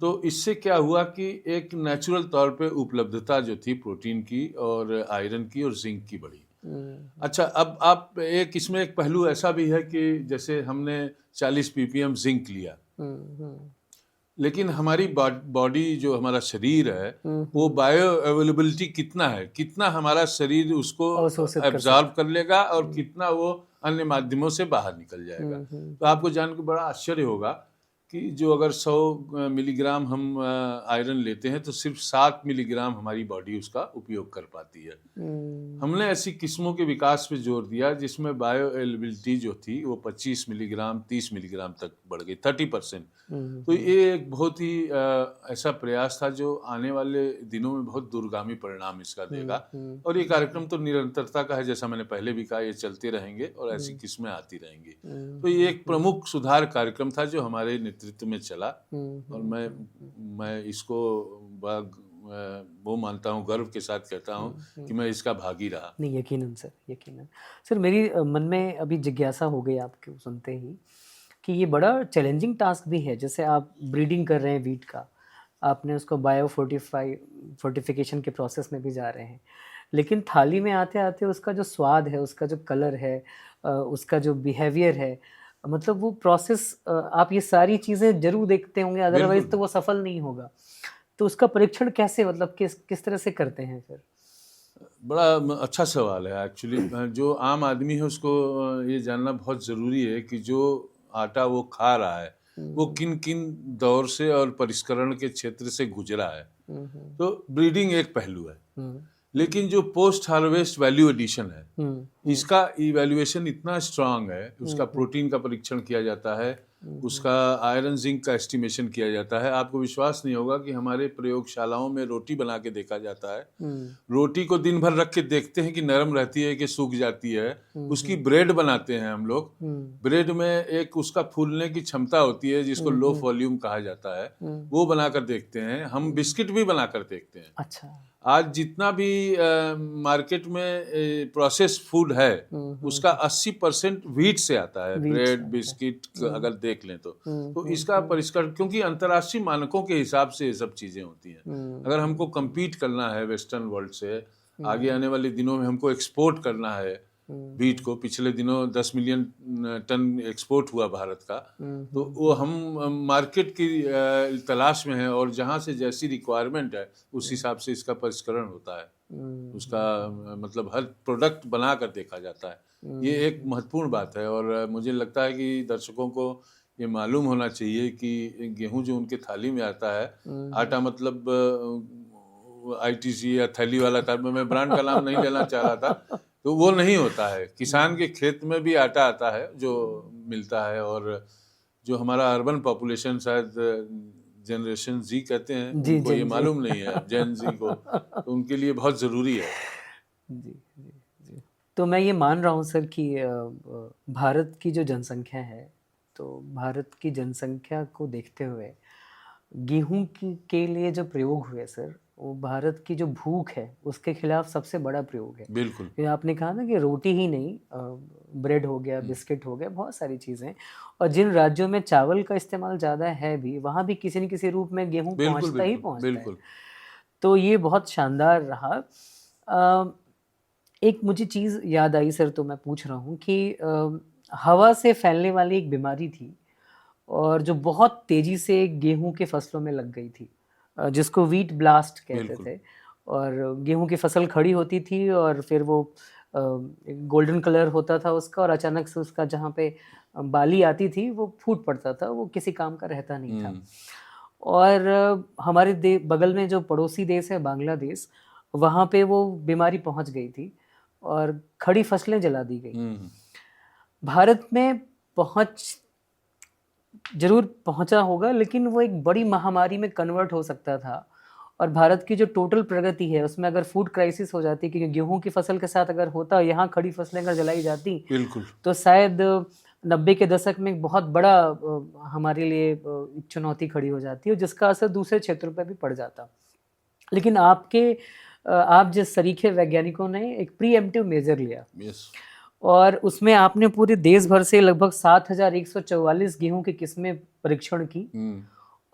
तो इससे क्या हुआ कि एक नेचुरल तौर पे उपलब्धता जो थी प्रोटीन की और आयरन की और जिंक की बढ़ी। अच्छा, अब आप इसमें एक पहलू ऐसा भी है कि जैसे हमने 40 ppm जिंक लिया, लेकिन हमारी बॉडी जो हमारा शरीर है वो बायो अवेलेबिलिटी कितना है, कितना हमारा शरीर उसको एब्जॉर्ब कर लेगा और कितना वो अन्य माध्यमों से बाहर निकल जाएगा। तो आपको जान के बड़ा आश्चर्य होगा कि जो अगर 100 मिलीग्राम हम आयरन लेते हैं तो सिर्फ 7 मिलीग्राम हमारी बॉडी उसका उपयोग कर पाती है। हमने ऐसी किस्मों के विकास पे जोर दिया जिसमें बायो अवेलेबिलिटी जो थी वो 25 मिलीग्राम 30 मिलीग्राम तक बढ़ गई, 30%। तो ये एक बहुत ही ऐसा प्रयास था जो आने वाले दिनों में बहुत दूरगामी परिणाम इसका देगा। और ये कार्यक्रम तो निरंतरता का है, जैसा मैंने पहले भी कहा, ये चलते रहेंगे और ऐसी किस्में आती रहेंगी। तो ये एक प्रमुख सुधार कार्यक्रम था जो हमारे नेतृत्व में चला, और मैं इसको वो मानता हूँ, गर्व के साथ कहता हूँ कि मैं इसका भागी रहा। नहीं, यकीनन सर, यकीनन सर। मेरी मन में अभी जिज्ञासा हो गई आपको सुनते ही कि ये बड़ा चैलेंजिंग टास्क भी है। जैसे आप ब्रीडिंग कर रहे हैं वीट का, आपने उसको बायो फोर्टिफिकेशन के प्रोसेस में भी जा रहे हैं, लेकिन थाली में आते आते उसका जो स्वाद है, उसका जो कलर है, उसका जो बिहेवियर है, मतलब वो प्रोसेस, आप ये सारी चीज़ें जरूर देखते होंगे, अदरवाइज तो वो सफल नहीं होगा। तो उसका परीक्षण कैसे, मतलब किस तरह से करते हैं फिर? बड़ा अच्छा सवाल है एक्चुअली। जो आम आदमी है उसको ये जानना बहुत ज़रूरी है कि जो आटा वो खा रहा है वो किन किन दौर से और परिष्करण के क्षेत्र से गुजरा है। तो ब्रीडिंग एक पहलू है, लेकिन जो पोस्ट हार्वेस्ट वैल्यू एडिशन है, इसका इवैल्यूएशन इतना स्ट्रांग है, उसका प्रोटीन का परीक्षण किया जाता है, उसका आयरन जिंक का एस्टिमेशन किया जाता है। आपको विश्वास नहीं होगा कि हमारे प्रयोगशालाओं में रोटी बना के देखा जाता है। रोटी को दिन भर रख के देखते हैं कि नरम रहती है कि सूख जाती है। उसकी ब्रेड बनाते हैं हम लोग। ब्रेड में एक उसका फूलने की क्षमता होती है जिसको लो वॉल्यूम कहा जाता है, वो बनाकर देखते हैं। हम बिस्किट भी बनाकर देखते हैं। अच्छा, आज जितना भी मार्केट में प्रोसेस फूड है उसका 80% व्हीट से आता है, ब्रेड बिस्किट अगर देख लें तो इसका परिष्करण, क्योंकि अंतर्राष्ट्रीय मानकों के हिसाब से ये सब चीजें होती हैं। अगर हमको compete करना है वेस्टर्न वर्ल्ड से, आगे आने वाले दिनों में हमको एक्सपोर्ट करना है व्हीट को, पिछले दिनों 10 मिलियन टन एक्सपोर्ट हुआ भारत का, तो वो हम मार्केट की तलाश में है, और जहाँ से जैसी रिक्वायरमेंट है उस हिसाब से इसका परिष्करण होता है। उसका मतलब हर प्रोडक्ट बना कर देखा जाता है। ये एक महत्वपूर्ण बात है, और मुझे लगता है कि दर्शकों को ये मालूम होना चाहिए कि गेहूं जो उनके थाली में आता है, आटा मतलब ITC या थैली वाला था, मैं ब्रांड का नाम नहीं लेना चाह रहा था, तो वो नहीं होता है। किसान के खेत में भी आटा आता है जो मिलता है, और जो हमारा अर्बन पॉपुलेशन, शायद जनरेशन जी कहते हैं, उनको ये मालूम नहीं है, जेन जी को, तो उनके लिए बहुत ज़रूरी है। जी। तो मैं ये मान रहा हूँ सर कि भारत की जो जनसंख्या है, तो भारत की जनसंख्या को देखते हुए गेहूं के लिए जो प्रयोग हुए सर, वो भारत की जो भूख है उसके खिलाफ सबसे बड़ा प्रयोग है। बिल्कुल। आपने कहा ना कि रोटी ही नहीं, ब्रेड हो गया, बिस्किट हो गया, बहुत सारी चीज़ें। और जिन राज्यों में चावल का इस्तेमाल ज़्यादा है भी, वहाँ भी किसी न किसी रूप में गेहूं पहुँचता है। तो ये बहुत शानदार रहा। एक मुझे चीज़ याद आई सर, तो मैं पूछ रहा हूँ कि हवा से फैलने वाली एक बीमारी थी, और जो बहुत तेज़ी से गेहूं के फसलों में लग गई थी, जिसको वीट ब्लास्ट कहते थे। और गेहूं की फसल खड़ी होती थी और फिर वो गोल्डन कलर होता था उसका, और अचानक से उसका जहाँ पे बाली आती थी वो फूट पड़ता था, वो किसी काम का रहता नहीं था। और हमारे बगल में जो पड़ोसी देश है बांग्लादेश, वहाँ पे वो बीमारी पहुँच गई थी और खड़ी फसलें जला दी गई। भारत में जरूर पहुंचा होगा, लेकिन वो एक बड़ी महामारी में कन्वर्ट हो सकता था। और भारत की जो टोटल प्रगति है उसमें अगर फूड क्राइसिस हो जाती, क्योंकि गेहूं की फसल के साथ अगर होता, यहाँ खड़ी फसलें अगर जलाई जाती, बिल्कुल, तो शायद 90 के दशक में एक बहुत बड़ा हमारे लिए एक चुनौती खड़ी हो जाती है, जिसका असर दूसरे क्षेत्रों पर भी पड़ जाता। लेकिन आप जिस सरीखे वैज्ञानिकों ने एक प्रीएम्प्टिव मेजर लिया, और उसमें आपने पूरे देश भर से लगभग 7,144 गेहूं की किस्में परीक्षण की,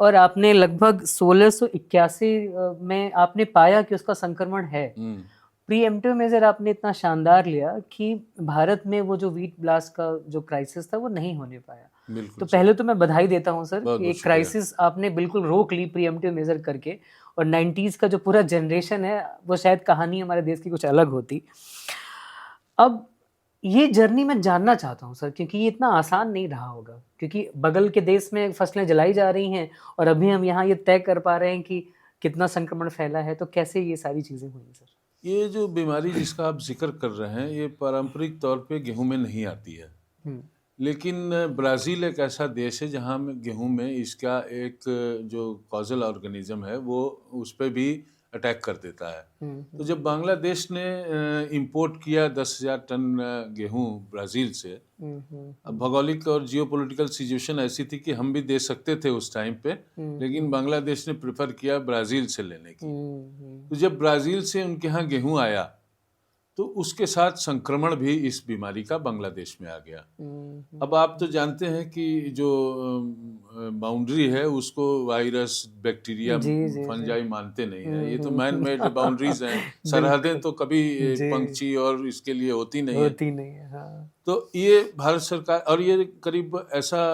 और आपने लगभग 1681 में आपने पाया कि उसका संक्रमण है। प्रीएम्प्टिव मेजर आपने इतना शानदार लिया कि भारत में वो जो व्हीट ब्लास्ट का जो क्राइसिस था वो नहीं होने पाया। तो पहले तो मैं बधाई देता हूं सर कि एक क्राइसिस आपने बिल्कुल रोक ली प्रीएम्प्टिव मेजर करके, और 90s का जो पूरा जनरेशन है वो शायद कहानी हमारे देश की कुछ अलग होती। अब ये जर्नी मैं जानना चाहता हूँ सर, क्योंकि ये इतना आसान नहीं रहा होगा, क्योंकि बगल के देश में फसलें जलाई जा रही हैं और अभी हम यहाँ ये तय कर पा रहे हैं कि कितना संक्रमण फैला है। तो कैसे ये सारी चीज़ें हुई सर? ये जो बीमारी जिसका आप जिक्र कर रहे हैं, ये पारंपरिक तौर पे गेहूं में नहीं आती है, लेकिन ब्राज़ील एक ऐसा देश है जहाँ गेहूं में इसका एक जो कॉजल ऑर्गेनिज्म है वो उस पर भी अटैक कर देता है। तो जब बांग्लादेश ने इंपोर्ट किया 10,000 टन गेहूं ब्राज़ील से, अब भौगोलिक और जियोपॉलिटिकल सिचुएशन ऐसी थी कि हम भी दे सकते थे उस टाइम पे, लेकिन बांग्लादेश ने प्रेफर किया ब्राज़ील से लेने की। तो जब ब्राज़ील से उनके यहाँ गेहूं आया तो उसके साथ संक्रमण भी इस बीमारी का बांग्लादेश में आ गया। अब आप तो जानते हैं कि जो बाउंड्री है उसको वायरस, बैक्टीरिया, फंजाई मानते नहीं है, ये तो मैन मेड बाउंड्रीज हैं। सरहदें तो कभी पंछी और इसके लिए होती नहीं है। हाँ। तो ये भारत सरकार, और ये करीब ऐसा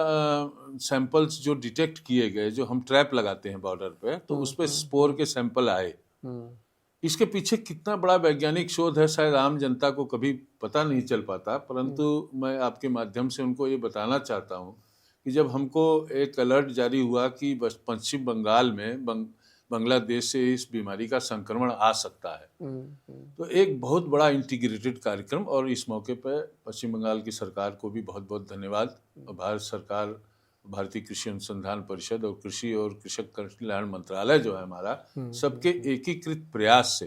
सैंपल्स जो डिटेक्ट किए गए, जो हम ट्रैप लगाते हैं बॉर्डर पे, तो उस पर स्पोर के सैंपल आए। इसके पीछे कितना बड़ा वैज्ञानिक शोध है शायद आम जनता को कभी पता नहीं चल पाता, परंतु मैं आपके माध्यम से उनको ये बताना चाहता हूँ कि जब हमको एक अलर्ट जारी हुआ कि बस पश्चिम बंगाल में बांग्लादेश से इस बीमारी का संक्रमण आ सकता है, तो एक बहुत बड़ा इंटीग्रेटेड कार्यक्रम, और इस मौके पर पश्चिम बंगाल की सरकार को भी बहुत बहुत धन्यवाद, और भारत सरकार, भारतीय कृषि अनुसंधान परिषद और कृषि और कृषक कल्याण मंत्रालय जो है हमारा, सबके एकीकृत प्रयास से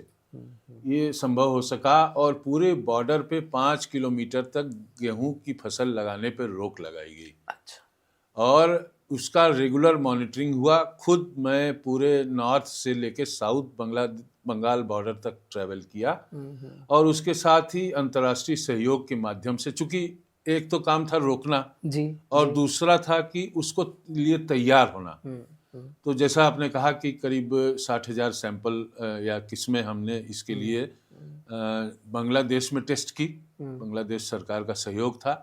ये संभव हो सका, और पूरे बॉर्डर पे 5 किलोमीटर तक गेहूं की फसल लगाने पर रोक लगाई गई। अच्छा। और उसका रेगुलर मॉनिटरिंग हुआ। खुद मैं पूरे नॉर्थ से लेके साउथ बंगाल बॉर्डर तक ट्रैवल किया, और उसके साथ ही अंतर्राष्ट्रीय सहयोग के माध्यम से, चूंकि एक तो काम था रोकना जी, और दूसरा था कि उसको लिए तैयार होना। तो जैसा आपने कहा कि करीब 60,000 सैंपल या किस्में हमने इसके लिए बांग्लादेश में टेस्ट की। बांग्लादेश सरकार का सहयोग था,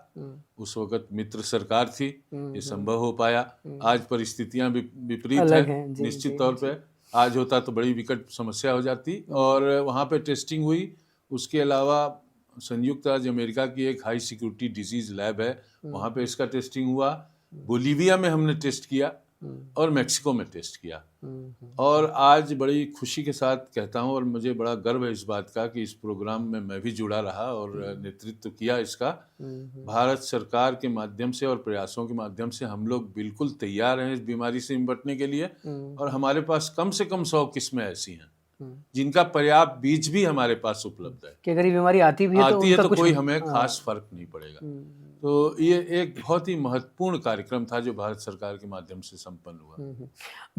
उस वक्त मित्र सरकार थी, ये संभव हो पाया। आज परिस्थितियां विपरीत है, निश्चित तौर पे आज होता तो बड़ी विकट समस्या हो जाती। और वहाँ पे टेस्टिंग हुई। उसके अलावा संयुक्त राज्य अमेरिका की एक हाई सिक्योरिटी डिजीज लैब है, वहाँ पे इसका टेस्टिंग हुआ। बोलीविया में हमने टेस्ट किया और मेक्सिको में टेस्ट किया। और आज बड़ी खुशी के साथ कहता हूँ, और मुझे बड़ा गर्व है इस बात का कि इस प्रोग्राम में मैं भी जुड़ा रहा और नेतृत्व किया इसका। भारत सरकार के माध्यम से और प्रयासों के माध्यम से हम लोग बिल्कुल तैयार हैं इस बीमारी से निपटने के लिए। और हमारे पास कम से कम 100 किस्में ऐसी हैं जिनका पर्याप्त बीज भी हमारे पास उपलब्ध है कि अगर ये बीमारी आती है तो कोई हमें खास फर्क नहीं पड़ेगा। तो ये एक बहुत ही महत्वपूर्ण कार्यक्रम था जो भारत सरकार के माध्यम से संपन्न हुआ।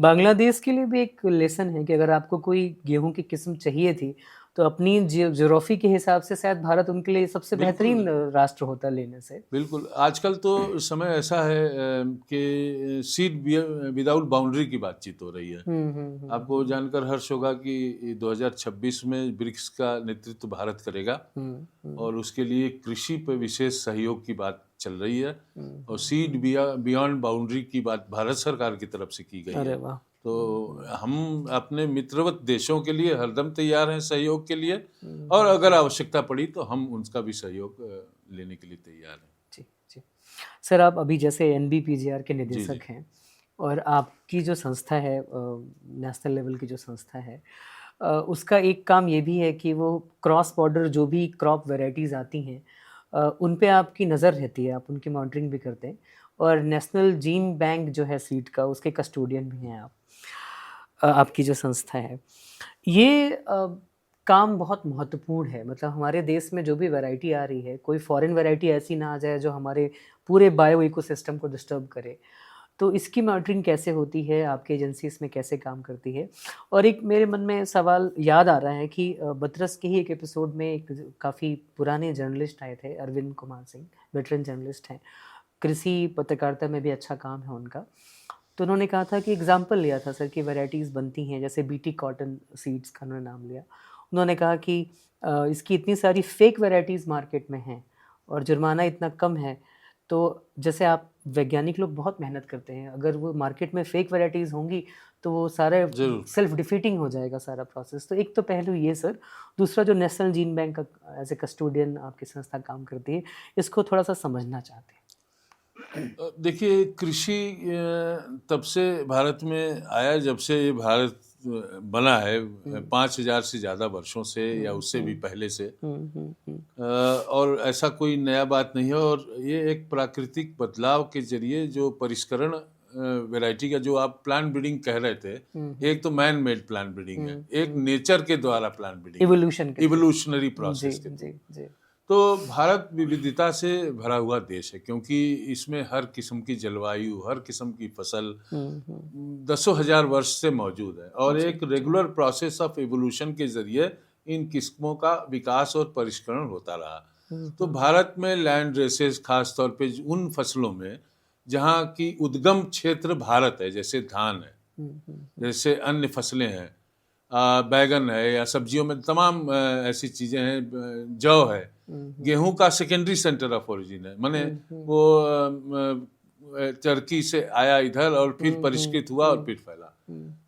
बांग्लादेश के लिए भी एक लेसन है कि अगर आपको कोई गेहूं की किस्म चाहिए थी तो अपनी ज्योग्राफी के हिसाब से शायद भारत उनके लिए सबसे बेहतरीन राष्ट्र होता लेने से। बिल्कुल। आजकल तो समय ऐसा है कि सीड विदाउट बाउंड्री की बातचीत हो रही है। आपको जानकर हर्ष होगा कि 2026 में ब्रिक्स का नेतृत्व भारत करेगा और उसके लिए कृषि पर विशेष सहयोग की बात चल रही है और सीड बियॉन्ड बाउंड्री की बात भारत सरकार की तरफ से की गई है। तो हम अपने मित्रवत देशों के लिए हरदम तैयार हैं सहयोग के लिए, और अगर आवश्यकता पड़ी तो हम उनका भी सहयोग लेने के लिए तैयार हैं। जी जी सर, आप अभी जैसे NBPGR के निदेशक हैं और आपकी जो संस्था है नेशनल लेवल की जो संस्था है उसका एक काम ये भी है कि वो क्रॉस बॉर्डर जो भी क्रॉप वैरायटीज़ आती हैं उन पे आपकी नज़र रहती है, आप उनकी मॉनिटरिंग भी करते हैं और नेशनल जीन बैंक जो है सीड का उसके कस्टोडियन भी हैं आप। आपकी जो संस्था है ये काम बहुत महत्वपूर्ण है। मतलब हमारे देश में जो भी वैरायटी आ रही है, कोई फॉरेन वैरायटी ऐसी ना आ जाए जो हमारे पूरे बायो इकोसिस्टम को डिस्टर्ब करे। तो इसकी मॉनिटरिंग कैसे होती है? आपकी एजेंसी इसमें कैसे काम करती है? और एक मेरे मन में सवाल याद आ रहा है कि बतरस के ही एक एपिसोड में एक काफ़ी पुराने जर्नलिस्ट आए थे, अरविंद कुमार सिंह, वेटरन जर्नलिस्ट हैं। कृषि पत्रकारिता में भी अच्छा काम है उनका। तो उन्होंने कहा था कि एग्ज़ाम्पल लिया था सर कि वैराइटीज़ बनती हैं, जैसे बीटी कॉटन सीड्स का उन्होंने नाम लिया। उन्होंने कहा कि इसकी इतनी सारी फेक वैराइटीज़ मार्केट में हैं और जुर्माना इतना कम है, तो जैसे आप वैज्ञानिक लोग बहुत मेहनत करते हैं, अगर वो मार्केट में फेक वैराइटीज़ होंगी तो वो सारे जरूर। सेल्फ डिफीटिंग हो जाएगा सारा प्रोसेस। तो एक तो पहलू ये सर, दूसरा जो नेशनल जीन बैंक का एज ए कस्टोडियन आपकी संस्था काम करती है, इसको थोड़ा सा समझना चाहते हैं। देखिए, कृषि तब से भारत में आया जब से ये भारत बना है, 5,000 से ज़्यादा वर्षों से या उससे भी पहले से। और ऐसा कोई नया बात नहीं है। और ये एक प्राकृतिक बदलाव के जरिए जो परिष्करण वैरायटी का, जो आप प्लांट ब्रीडिंग कह रहे थे, एक तो मैन मेड प्लांट ब्रीडिंग है, एक नेचर के द्वारा प्लांट ब्रीडिंग, इवोल्यूशनरी प्रोसेस के थ्रू। तो भारत विविधता से भरा हुआ देश है, क्योंकि इसमें हर किस्म की जलवायु, हर किस्म की फसल दसों हजार वर्ष से मौजूद है। और एक रेगुलर प्रोसेस ऑफ इवोल्यूशन के जरिए इन किस्मों का विकास और परिष्करण होता रहा। तो भारत में लैंड रेसेस, खास तौर पे उन फसलों में जहाँ की उद्गम क्षेत्र भारत है, जैसे धान है, जैसे अन्य फसलें हैं, बैगन है, या सब्जियों में तमाम ऐसी चीजें हैं, जौ है, गेहूं का सेकेंडरी सेंटर ऑफ ओरिजिन है, माने वो टर्की से आया इधर और फिर परिष्कृत हुआ और फिर फैला।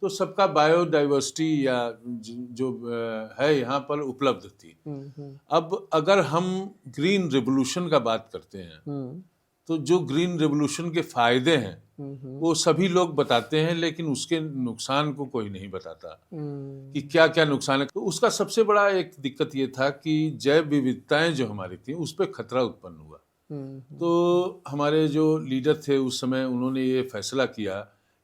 तो सबका बायोडाइवर्सिटी या जो है यहाँ पर उपलब्ध थी। अब अगर हम ग्रीन रेवोल्यूशन का बात करते हैं, तो जो ग्रीन रेवोल्यूशन के फायदे हैं वो सभी लोग बताते हैं, लेकिन उसके नुकसान को कोई नहीं बताता कि क्या क्या नुकसान है। तो उसका सबसे बड़ा एक दिक्कत ये था कि जैव विविधताएं जो हमारी थी उस पर खतरा उत्पन्न हुआ। तो हमारे जो लीडर थे उस समय, उन्होंने ये फैसला किया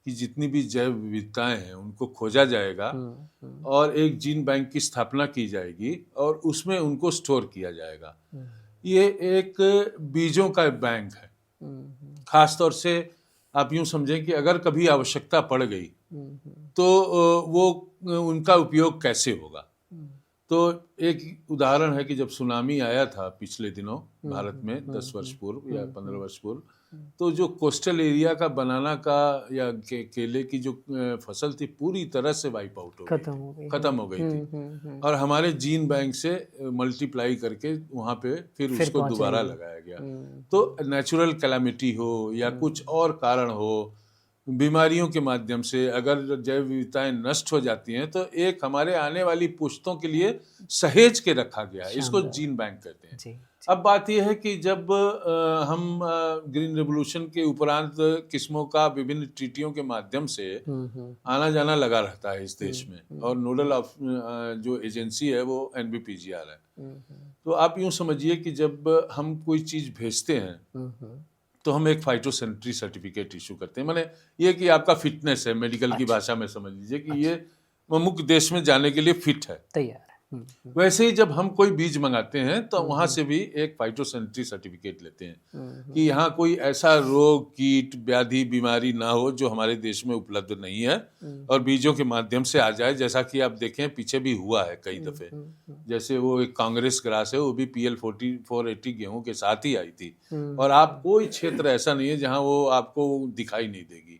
कि जितनी भी जैव विविधताएं हैं उनको खोजा जाएगा और एक जीन बैंक की स्थापना की जाएगी और उसमें उनको स्टोर किया जाएगा। ये एक बीजों का बैंक है। खास तौर से आप यूं समझें कि अगर कभी आवश्यकता पड़ गई तो वो उनका उपयोग कैसे होगा। तो एक उदाहरण है कि जब सुनामी आया था पिछले दिनों भारत में 10 वर्ष पूर्व या 15 वर्ष पूर्व, तो जो कोस्टल एरिया का बनाना का या केले की जो फसल थी पूरी तरह से वाइप आउट हो गई, खत्म हो गई थी। और हमारे जीन बैंक से मल्टीप्लाई करके वहाँ पे फिर उसको दोबारा लगाया गया। तो नेचुरल कैलामिटी हो या कुछ और कारण हो, बीमारियों के माध्यम से अगर जैव विविधताएं नष्ट हो जाती हैं, तो एक हमारे आने वाली पुश्तों के लिए सहेज के रखा गया है। इसको जीन बैंक कहते हैं। जी। अब बात यह है कि जब हम ग्रीन रेवोल्यूशन के उपरांत किस्मों का विभिन्न ट्रीटियों के माध्यम से आना जाना लगा रहता है इस देश में, और नोडल जो एजेंसी है वो NBPGR है। तो आप यूं समझिए कि जब हम कोई चीज भेजते हैं तो हम एक फाइटोसैनिटरी सर्टिफिकेट इशू करते हैं, माने ये कि आपका फिटनेस है, मेडिकल की भाषा में समझ लीजिए कि ये मुख्य देश में जाने के लिए फिट है, तैयार है। वैसे ही जब हम कोई बीज मंगाते हैं तो वहां से भी एक फाइटोसैनिटरी सर्टिफिकेट लेते हैं कि यहाँ कोई ऐसा रोग, कीट, व्याधि, बीमारी ना हो जो हमारे देश में उपलब्ध नहीं है और बीजों के माध्यम से आ जाए। जैसा कि आप देखें पीछे भी हुआ है कई दफे, जैसे वो एक कांग्रेस ग्रास है, वो भी PL 480 गेहूं के साथ ही आई थी, और आप कोई क्षेत्र ऐसा नहीं है जहाँ वो आपको दिखाई नहीं देगी।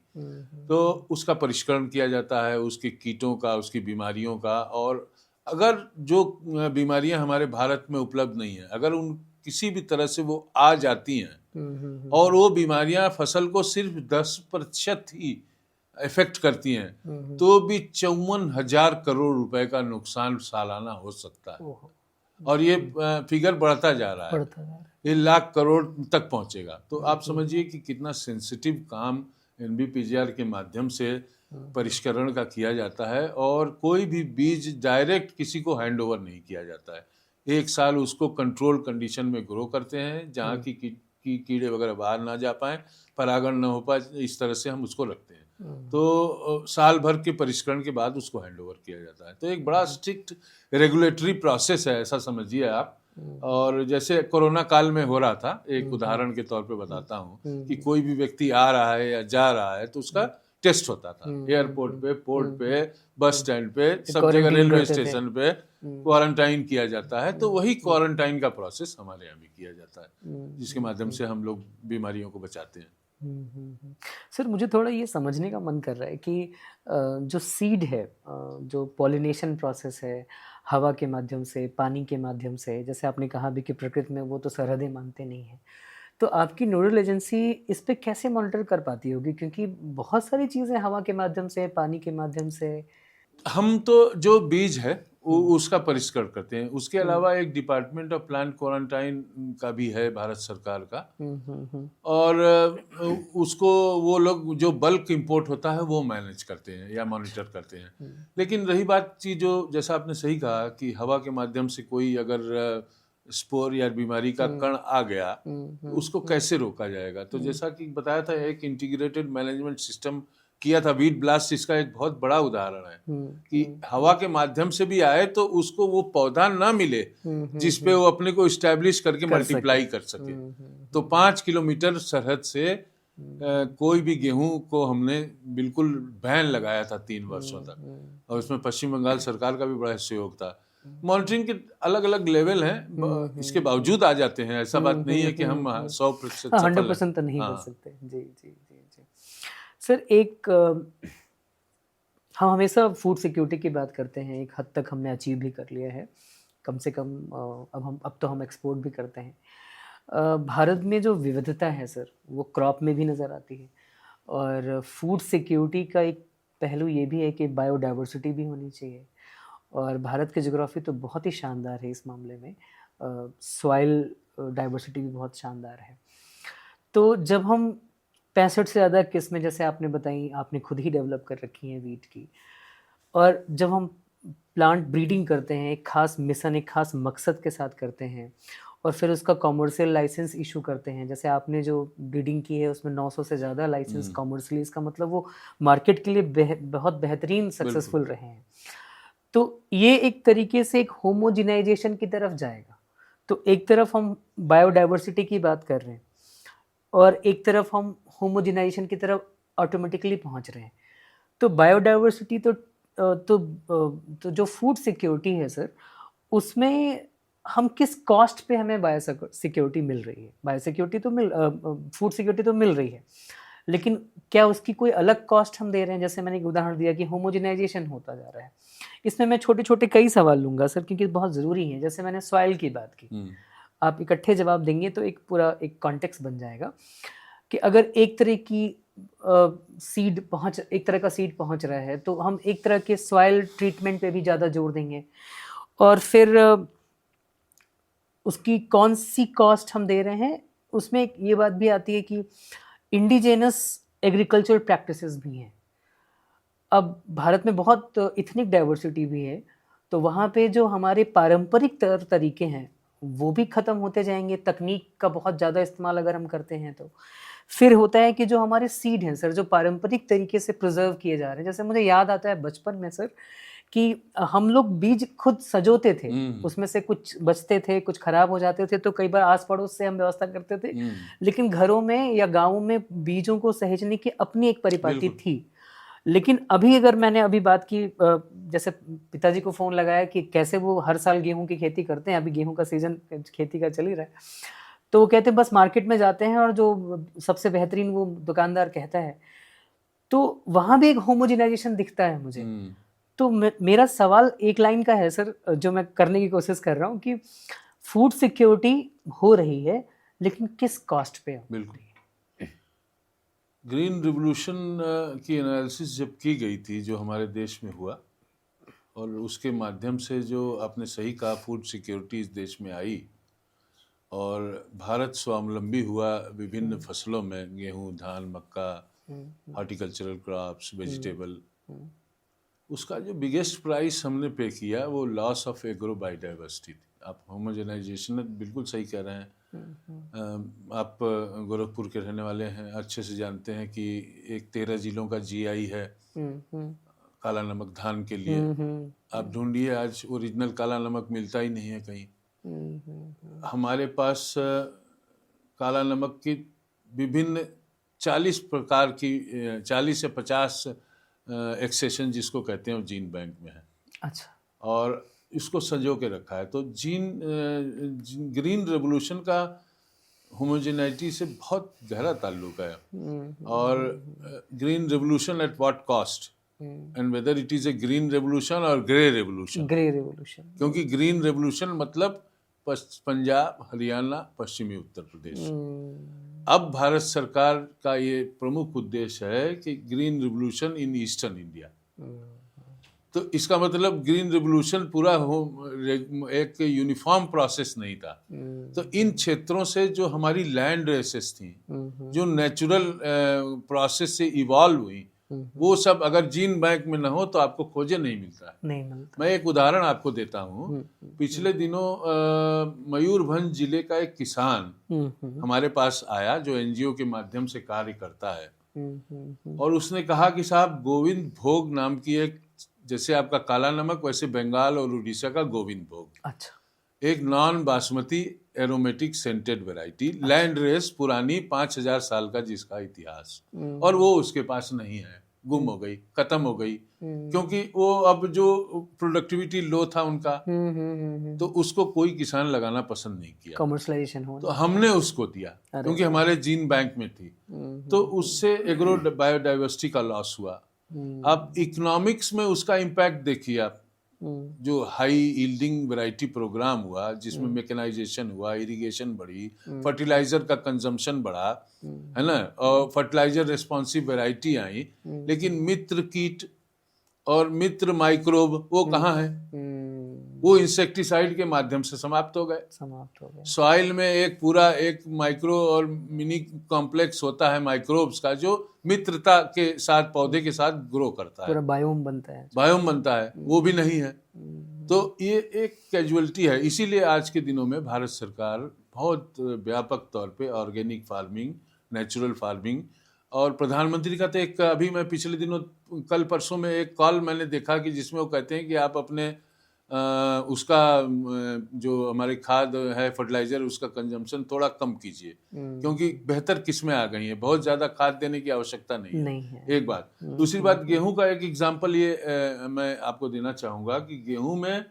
तो उसका परिष्करण किया जाता है, उसके कीटों का, उसकी बीमारियों का। और अगर जो बीमारियां हमारे भारत में उपलब्ध नहीं है, अगर उन किसी भी तरह से वो आ जाती हैं और वो बीमारियां फसल को सिर्फ 10% ही इफेक्ट करती हैं, तो भी 54,000 करोड़ रुपए का नुकसान सालाना हो सकता है। और ये फिगर बढ़ता जा रहा है, ये लाख करोड़ तक पहुंचेगा। तो आप समझिए कि कितना सेंसिटिव काम NBPGR के माध्यम से परिष्करण का किया जाता है। और कोई भी बीज डायरेक्ट किसी को हैंड ओवर नहीं किया जाता है। 1 साल उसको कंट्रोल कंडीशन में ग्रो करते हैं, जहाँ की कीड़े वगैरह बाहर ना जा पाए, परागण ना हो पाए, इस तरह से हम उसको रखते हैं। तो साल भर के परिष्करण के बाद उसको हैंड ओवर किया जाता है। तो एक बड़ा स्ट्रिक्ट रेगुलेटरी प्रोसेस है, ऐसा समझिए आप। और जैसे कोरोना काल में हो रहा था, एक उदाहरण के तौर पे बताता हूँ कि कोई भी व्यक्ति आ रहा है या जा रहा है तो उसका टेस्ट होता था एयरपोर्ट पे, पोर्ट पे, बस स्टैंड पे, सब जगह, रेलवे स्टेशन पे क्वारंटाइन किया जाता है। तो वही क्वारंटाइन का प्रोसेस हमारे यहाँ भी किया जाता है, जिसके माध्यम से हम लोग बीमारियों को बचाते हैं। सर, मुझे थोड़ा ये समझने का मन कर रहा है कि जो सीड है, जो पॉलिनेशन प्रोसेस है, हवा के माध्यम से, पानी के माध्यम से, जैसे आपने कहा भी कि प्रकृति में वो तो सरहदें मानते नहीं हैं, तो आपकी नोडल एजेंसी इस पे कैसे मॉनिटर कर पाती होगी? क्योंकि बहुत सारी चीज़ें हवा के माध्यम से, पानी के माध्यम से। हम तो जो बीज है उसका परिष्करण करते हैं। उसके अलावा एक डिपार्टमेंट ऑफ प्लांट क्वारंटाइन का भी है भारत सरकार का, और उसको वो लोग जो बल्क इंपोर्ट होता है वो मैनेज करते हैं या मॉनिटर करते हैं। लेकिन रही बात चीज, जो जैसा आपने सही कहा कि हवा के माध्यम से कोई अगर स्पोर या बीमारी का कण आ गया तो उसको कैसे रोका जाएगा, तो जैसा कि बताया था, एक इंटीग्रेटेड मैनेजमेंट सिस्टम किया था। वीट ब्लास्ट इसका एक बहुत बड़ा उदाहरण है कि हवा के माध्यम से भी आए तो उसको वो पौधा ना मिले जिसपे वो अपने को इस्टेब्लिश करके मल्टीप्लाई कर सके। तो 5 किलोमीटर सरहद से कोई भी गेहूं को हमने बिल्कुल बैन लगाया था 3 वर्षों तक, और उसमें पश्चिम बंगाल सरकार का भी बड़ा सहयोग था। मॉनिटरिंग के अलग अलग लेवल हैं, इसके बावजूद आ जाते हैं। ऐसा बात नहीं है कि हम 100% 100% तो नहीं कर सकते। जी जी जी जी सर, हम हमेशा फूड सिक्योरिटी की बात करते हैं, एक हद तक हमने अचीव भी कर लिया है, कम से कम अब तो हम एक्सपोर्ट भी करते हैं। भारत में जो विविधता है सर, वो क्रॉप में भी नज़र आती है, और फूड सिक्योरिटी का एक पहलू ये भी है कि बायोडाइवर्सिटी भी होनी चाहिए, और भारत की ज्योग्राफी तो बहुत ही शानदार है इस मामले में। सॉइल डाइवर्सिटी भी बहुत शानदार है। तो जब हम 65 से ज़्यादा किस्में, जैसे आपने बताई, आपने खुद ही डेवलप कर रखी हैं वीट की, और जब हम प्लांट ब्रीडिंग करते हैं, एक खास मिशन, एक खास मकसद के साथ करते हैं, और फिर उसका कॉमर्शियल लाइसेंस इशू करते हैं, जैसे आपने जो ब्रीडिंग की है उसमें 900 से ज़्यादा लाइसेंस कॉमर्शियली, इसका मतलब वो मार्केट के लिए बहुत बेहतरीन सक्सेसफुल रहे हैं। तो ये एक तरीके से एक होमोजिनाइजेशन की तरफ जाएगा। तो एक तरफ हम बायोडाइवर्सिटी की बात कर रहे हैं, और एक तरफ हम होमोजिनाइजेशन की तरफ ऑटोमेटिकली पहुंच रहे हैं। तो बायोडाइवर्सिटी तो जो फूड सिक्योरिटी है सर, उसमें हम किस कॉस्ट पे हमें बायो सिक्योरिटी मिल रही है? बायो सिक्योरिटी तो फूड सिक्योरिटी तो मिल रही है, लेकिन क्या उसकी कोई अलग कॉस्ट हम दे रहे हैं? जैसे मैंने एक उदाहरण दिया कि होमोजिनाइजेशन होता जा रहा है। इसमें मैं छोटे छोटे कई सवाल लूँगा सर, क्योंकि बहुत ज़रूरी है। जैसे मैंने सॉइल की बात की, आप इकट्ठे जवाब देंगे तो एक पूरा एक कॉन्टेक्स्ट बन जाएगा कि अगर एक तरह का सीड पहुंच रहा है, तो हम एक तरह के सॉइल ट्रीटमेंट पे भी ज़्यादा जोर देंगे, और फिर उसकी कौन सी कॉस्ट हम दे रहे हैं। उसमें ये बात भी आती है कि इंडिजेनस एग्रीकल्चर प्रैक्टिसेस भी हैं। अब भारत में बहुत इथनिक डाइवर्सिटी भी है, तो वहाँ पे जो हमारे पारंपरिक तरीके हैं वो भी ख़त्म होते जाएंगे, तकनीक का बहुत ज़्यादा इस्तेमाल अगर हम करते हैं तो। फिर होता है कि जो हमारे सीड हैं सर, जो पारंपरिक तरीके से प्रिजर्व किए जा रहे हैं, जैसे मुझे याद आता है बचपन में सर कि हम लोग बीज खुद सजोते थे, उसमें से कुछ बचते थे, कुछ खराब हो जाते थे, तो कई बार आस पड़ोस से हम व्यवस्था करते थे, लेकिन घरों में या गाँवों में बीजों को सहेजने की अपनी एक परिपाटी थी। लेकिन अभी अगर मैंने अभी बात की, जैसे पिताजी को फ़ोन लगाया कि कैसे वो हर साल गेहूं की खेती करते हैं, अभी गेहूं का सीज़न खेती का चल ही रहा है, तो वो कहते हैं बस मार्केट में जाते हैं और जो सबसे बेहतरीन वो दुकानदार कहता है, तो वहाँ भी एक होमोजिनाइजेशन दिखता है मुझे। तो मेरा सवाल एक लाइन का है सर, जो मैं करने की कोशिश कर रहा हूँ कि फूड सिक्योरिटी हो रही है, लेकिन किस कॉस्ट पे? बिल्कुल। ग्रीन रिवोल्यूशन की एनालिसिस जब की गई थी, जो हमारे देश में हुआ, और उसके माध्यम से जो आपने सही कहा फूड सिक्योरिटी इस देश में आई और भारत स्वावलंबी हुआ विभिन्न फसलों में, गेहूं, धान, मक्का, हॉर्टिकल्चरल क्रॉप्स, वेजिटेबल, उसका जो बिगेस्ट प्राइस हमने पे किया वो लॉस ऑफ एग्रो बायोडाइवर्सिटी थी। आप होमोजेनाइजेशन बिल्कुल सही कह रहे हैं। आप गोरखपुर के रहने वाले हैं, अच्छे से जानते हैं कि एक 13 जिलों का जीआई है काला नमक धान के लिए। आप ढूंढिए, आज ओरिजिनल काला नमक मिलता ही नहीं है कहीं। हमारे पास काला नमक की विभिन्न 40 प्रकार की 40 से 50 एक्सेशन जिसको कहते हैं वो जीन बैंक में है। अच्छा। और इसको संजो के रखा है। तो ग्रीन रेवोल्यूशन का होमोजेनिटी से बहुत गहरा ताल्लुक है। और green revolution at what cost, and whether it is a green revolution और ग्रे रेवोल्यूशन। ग्रे रेवोल्यूशन, क्योंकि ग्रीन रेवोल्यूशन मतलब पंजाब, हरियाणा, पश्चिमी उत्तर प्रदेश। अब भारत सरकार का ये प्रमुख उद्देश्य है कि green revolution in eastern India. तो इसका मतलब ग्रीन रिवोल्यूशन पूरा एक यूनिफॉर्म प्रोसेस नहीं था। तो इन क्षेत्रों से जो हमारी लैंड रेसेस थी, जो नेचुरल प्रोसेस से इवॉल्व हुई, वो सब अगर जीन बैंक में ना हो तो आपको खोजे नहीं मिलता है। नहीं मिलता। मैं एक उदाहरण आपको देता हूँ। पिछले दिनों मयूरभंज जिले का एक किसान हमारे पास आया जो एनजीओ के माध्यम से कार्य करता है, और उसने कहा कि साहब, गोविंद भोग नाम की एक, जैसे आपका काला नमक वैसे बंगाल और उड़ीसा का गोविंद भोग, अच्छा, एक non basmati aromatic scented variety, land race पुरानी 5000 साल का जिसका इतिहास, और वो उसके पास नहीं है, गुम हो गई, खत्म हो गई, क्योंकि वो अब जो प्रोडक्टिविटी लो था उनका, तो उसको कोई किसान लगाना पसंद नहीं किया, कमर्शलाइजेशन हो। तो हमने उसको दिया क्योंकि हमारे जीन बैंक में थी। तो उससे एग्रो बायोडाइवर्सिटी का लॉस हुआ। अब इकोनॉमिक्स में उसका इम्पैक्ट देखिए आप, जो हाई यील्डिंग वैरायटी प्रोग्राम हुआ, जिसमें मैकेनाइजेशन हुआ, इरिगेशन बढ़ी, फर्टिलाइजर का कंजम्पशन बढ़ा, है ना, और फर्टिलाइजर रिस्पॉन्सिव वैरायटी आई, लेकिन मित्र कीट और मित्र माइक्रोब वो कहाँ है? वो इंसेक्टिसाइड के माध्यम से समाप्त हो गए। सॉइल में एक पूरा एक माइक्रो और मिनी कॉम्प्लेक्स होता है माइक्रोब्स का, जो मित्रता के साथ पौधे के साथ ग्रो करता है, पूरा बायोम बनता है, वो भी नहीं है। तो ये एक कैजुअलिटी है। इसीलिए आज के दिनों में भारत सरकार बहुत व्यापक तौर पे ऑर्गेनिक फार्मिंग, नेचुरल फार्मिंग, और प्रधानमंत्री का तो एक, अभी मैं पिछले दिनों कल परसों में एक कॉल मैंने देखा कि जिसमें वो कहते हैं कि आप अपने उसका जो हमारे खाद है, फर्टिलाइजर, उसका कंजम्पशन थोड़ा कम कीजिए, क्योंकि बेहतर किस्में आ गई हैं, बहुत ज्यादा खाद देने की आवश्यकता नहीं है। एक बात। दूसरी बात, गेहूं का एक एग्जांपल ये मैं आपको देना चाहूंगा कि गेहूं में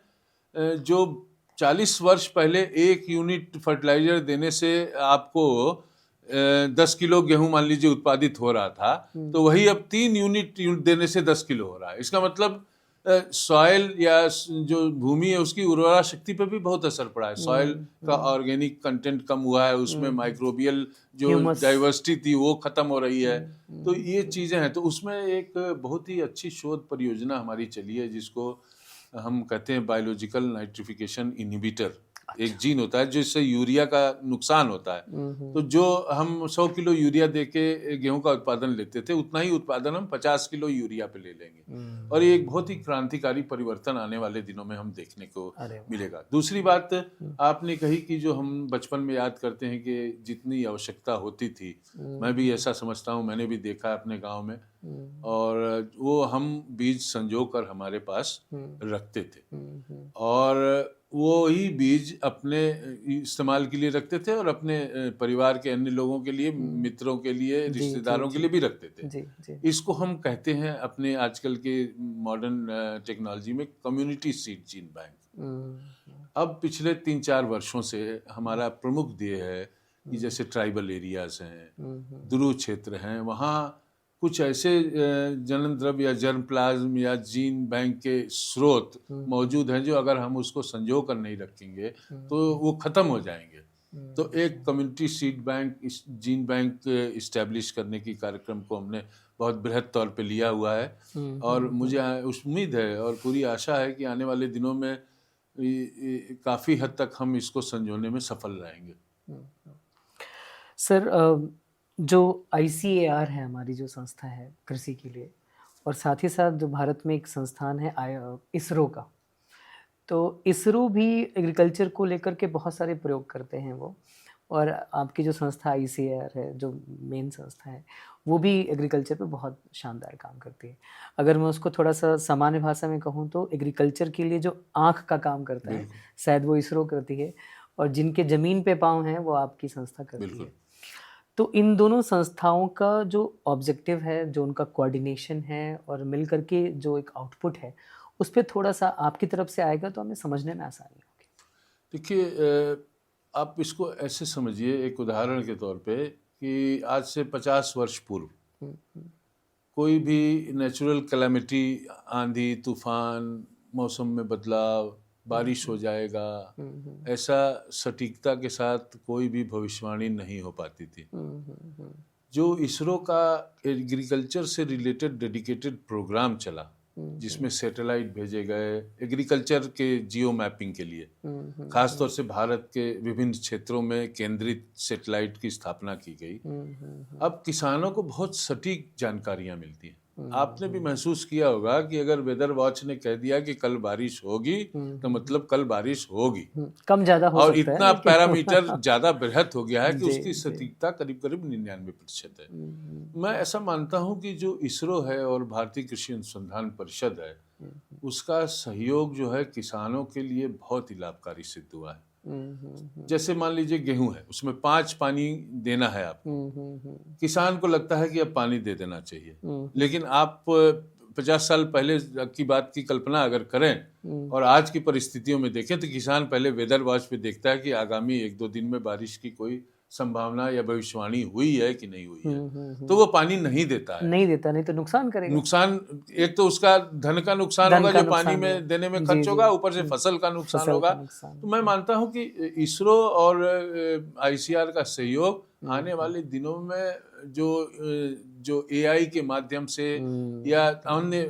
जो 40 वर्ष पहले 1 यूनिट फर्टिलाइजर देने से आपको 10 किलो गेहूं मान लीजिए उत्पादित हो रहा था, तो वही अब 3 यूनिट देने से 10 किलो हो रहा है। इसका मतलब सॉइल या जो भूमि है उसकी उर्वरा शक्ति पे भी बहुत असर पड़ा है। सॉइल का ऑर्गेनिक कंटेंट कम हुआ है, उसमें माइक्रोबियल जो डाइवर्सिटी थी वो खत्म हो रही है। तो ये चीजें हैं। तो उसमें एक बहुत ही अच्छी शोध परियोजना हमारी चली है, जिसको हम कहते हैं बायोलॉजिकल नाइट्रिफिकेशन इनहिबिटर। एक जीन होता है जिससे यूरिया का नुकसान होता है। तो जो हम 100 किलो यूरिया देके गेहूं का उत्पादन लेते थे, उतना ही उत्पादन हम 50 किलो यूरिया पे ले लेंगे, और ये एक बहुत ही क्रांतिकारी परिवर्तन आने वाले दिनों में हम देखने को मिलेगा। दूसरी बात आपने कही कि जो हम बचपन में याद करते हैं कि जितनी आवश्यकता होती थी, मैं भी ऐसा समझता हूँ, मैंने भी देखा अपने गाँव में, और वो हम बीज संजो कर हमारे पास रखते थे, और वो ही बीज अपने इस्तेमाल के लिए रखते थे, और अपने परिवार के अन्य लोगों के लिए, मित्रों के लिए, रिश्तेदारों के लिए भी रखते थे। इसको हम कहते हैं अपने आजकल के मॉडर्न टेक्नोलॉजी में कम्युनिटी सीड जीन बैंक। अब पिछले 3-4 वर्षों से हमारा प्रमुख ध्येय है कि जैसे ट्राइबल एरियाज हैं, दुर्गम क्षेत्र हैं, वहाँ कुछ ऐसे जनन द्रव्य या जर्म प्लाज्म या जीन बैंक के स्रोत मौजूद हैं जो अगर हम उसको संजो कर नहीं रखेंगे तो वो खत्म हो जाएंगे। तो एक community seed bank, gene bank establish करने की कार्यक्रम को हमने बहुत बृहद तौर पे लिया हुआ है, और मुझे उम्मीद है और पूरी आशा है कि आने वाले दिनों में काफ़ी हद तक हम इसको संजोने में सफल रहेंगे। सर, जो ICAR है, हमारी जो संस्था है कृषि के लिए, और साथ ही साथ जो भारत में एक संस्थान है इसरो का, तो इसरो भी एग्रीकल्चर को लेकर के बहुत सारे प्रयोग करते हैं वो, और आपकी जो संस्था ICAR है, जो मेन संस्था है, वो भी एग्रीकल्चर पे बहुत शानदार काम करती है। अगर मैं उसको थोड़ा सा सामान्य भाषा में कहूँ तो एग्रीकल्चर के लिए जो आँख का काम करता है, शायद वो ISRO करती है, और जिनके ज़मीन पे पाँव हैं वो आपकी संस्था करती है। तो इन दोनों संस्थाओं का जो ऑब्जेक्टिव है, जो उनका कोऑर्डिनेशन है और मिल करके जो एक आउटपुट है, उस पे थोड़ा सा आपकी तरफ से आएगा तो हमें समझने में आसानी होगी। देखिए, आप इसको ऐसे समझिए, एक उदाहरण के तौर पे, कि आज से 50 वर्ष पूर्व कोई भी नेचुरल कैलेमिटी, आंधी तूफान, मौसम में बदलाव, बारिश हो जाएगा, ऐसा सटीकता के साथ कोई भी भविष्यवाणी नहीं हो पाती थी। जो ISRO का एग्रीकल्चर से रिलेटेड डेडिकेटेड प्रोग्राम चला, जिसमें सैटेलाइट भेजे गए एग्रीकल्चर के जियो मैपिंग के लिए, खासतौर से भारत के विभिन्न क्षेत्रों में केंद्रित सैटेलाइट की स्थापना की गई। अब किसानों को बहुत सटीक जानकारियां मिलती हैं। आपने भी महसूस किया होगा कि अगर वेदर वॉच ने कह दिया कि कल बारिश होगी, तो मतलब कल बारिश होगी, कम ज्यादा हो और सकता है, इतना पैरामीटर ज्यादा बृहत हो गया है कि उसकी सटीकता करीब करीब 99% है। मैं ऐसा मानता हूं कि जो ISRO है और भारतीय कृषि अनुसंधान परिषद है, उसका सहयोग जो है किसानों के लिए बहुत ही लाभकारी सिद्ध हुआ है। जैसे मान लीजिए गेहूं है, उसमें 5 पानी देना है आपको, किसान को लगता है कि अब पानी दे देना चाहिए, लेकिन आप 50 साल पहले की बात की कल्पना अगर करें और आज की परिस्थितियों में देखें, तो किसान पहले वेदर वॉच पे देखता है कि आगामी 1-2 दिन में बारिश की कोई संभावना या भविष्यवाणी हुई है कि नहीं हुई है, तो वो पानी नहीं देता है। नहीं देता, नहीं तो नुकसान करेगा। नुकसान, एक तो उसका धन का नुकसान होगा जो पानी में देने में खर्च होगा, ऊपर से फसल का नुकसान होगा। तो मैं मानता हूं कि ISRO और ICAR का सहयोग आने वाले दिनों में जो AI के माध्यम से या अन्य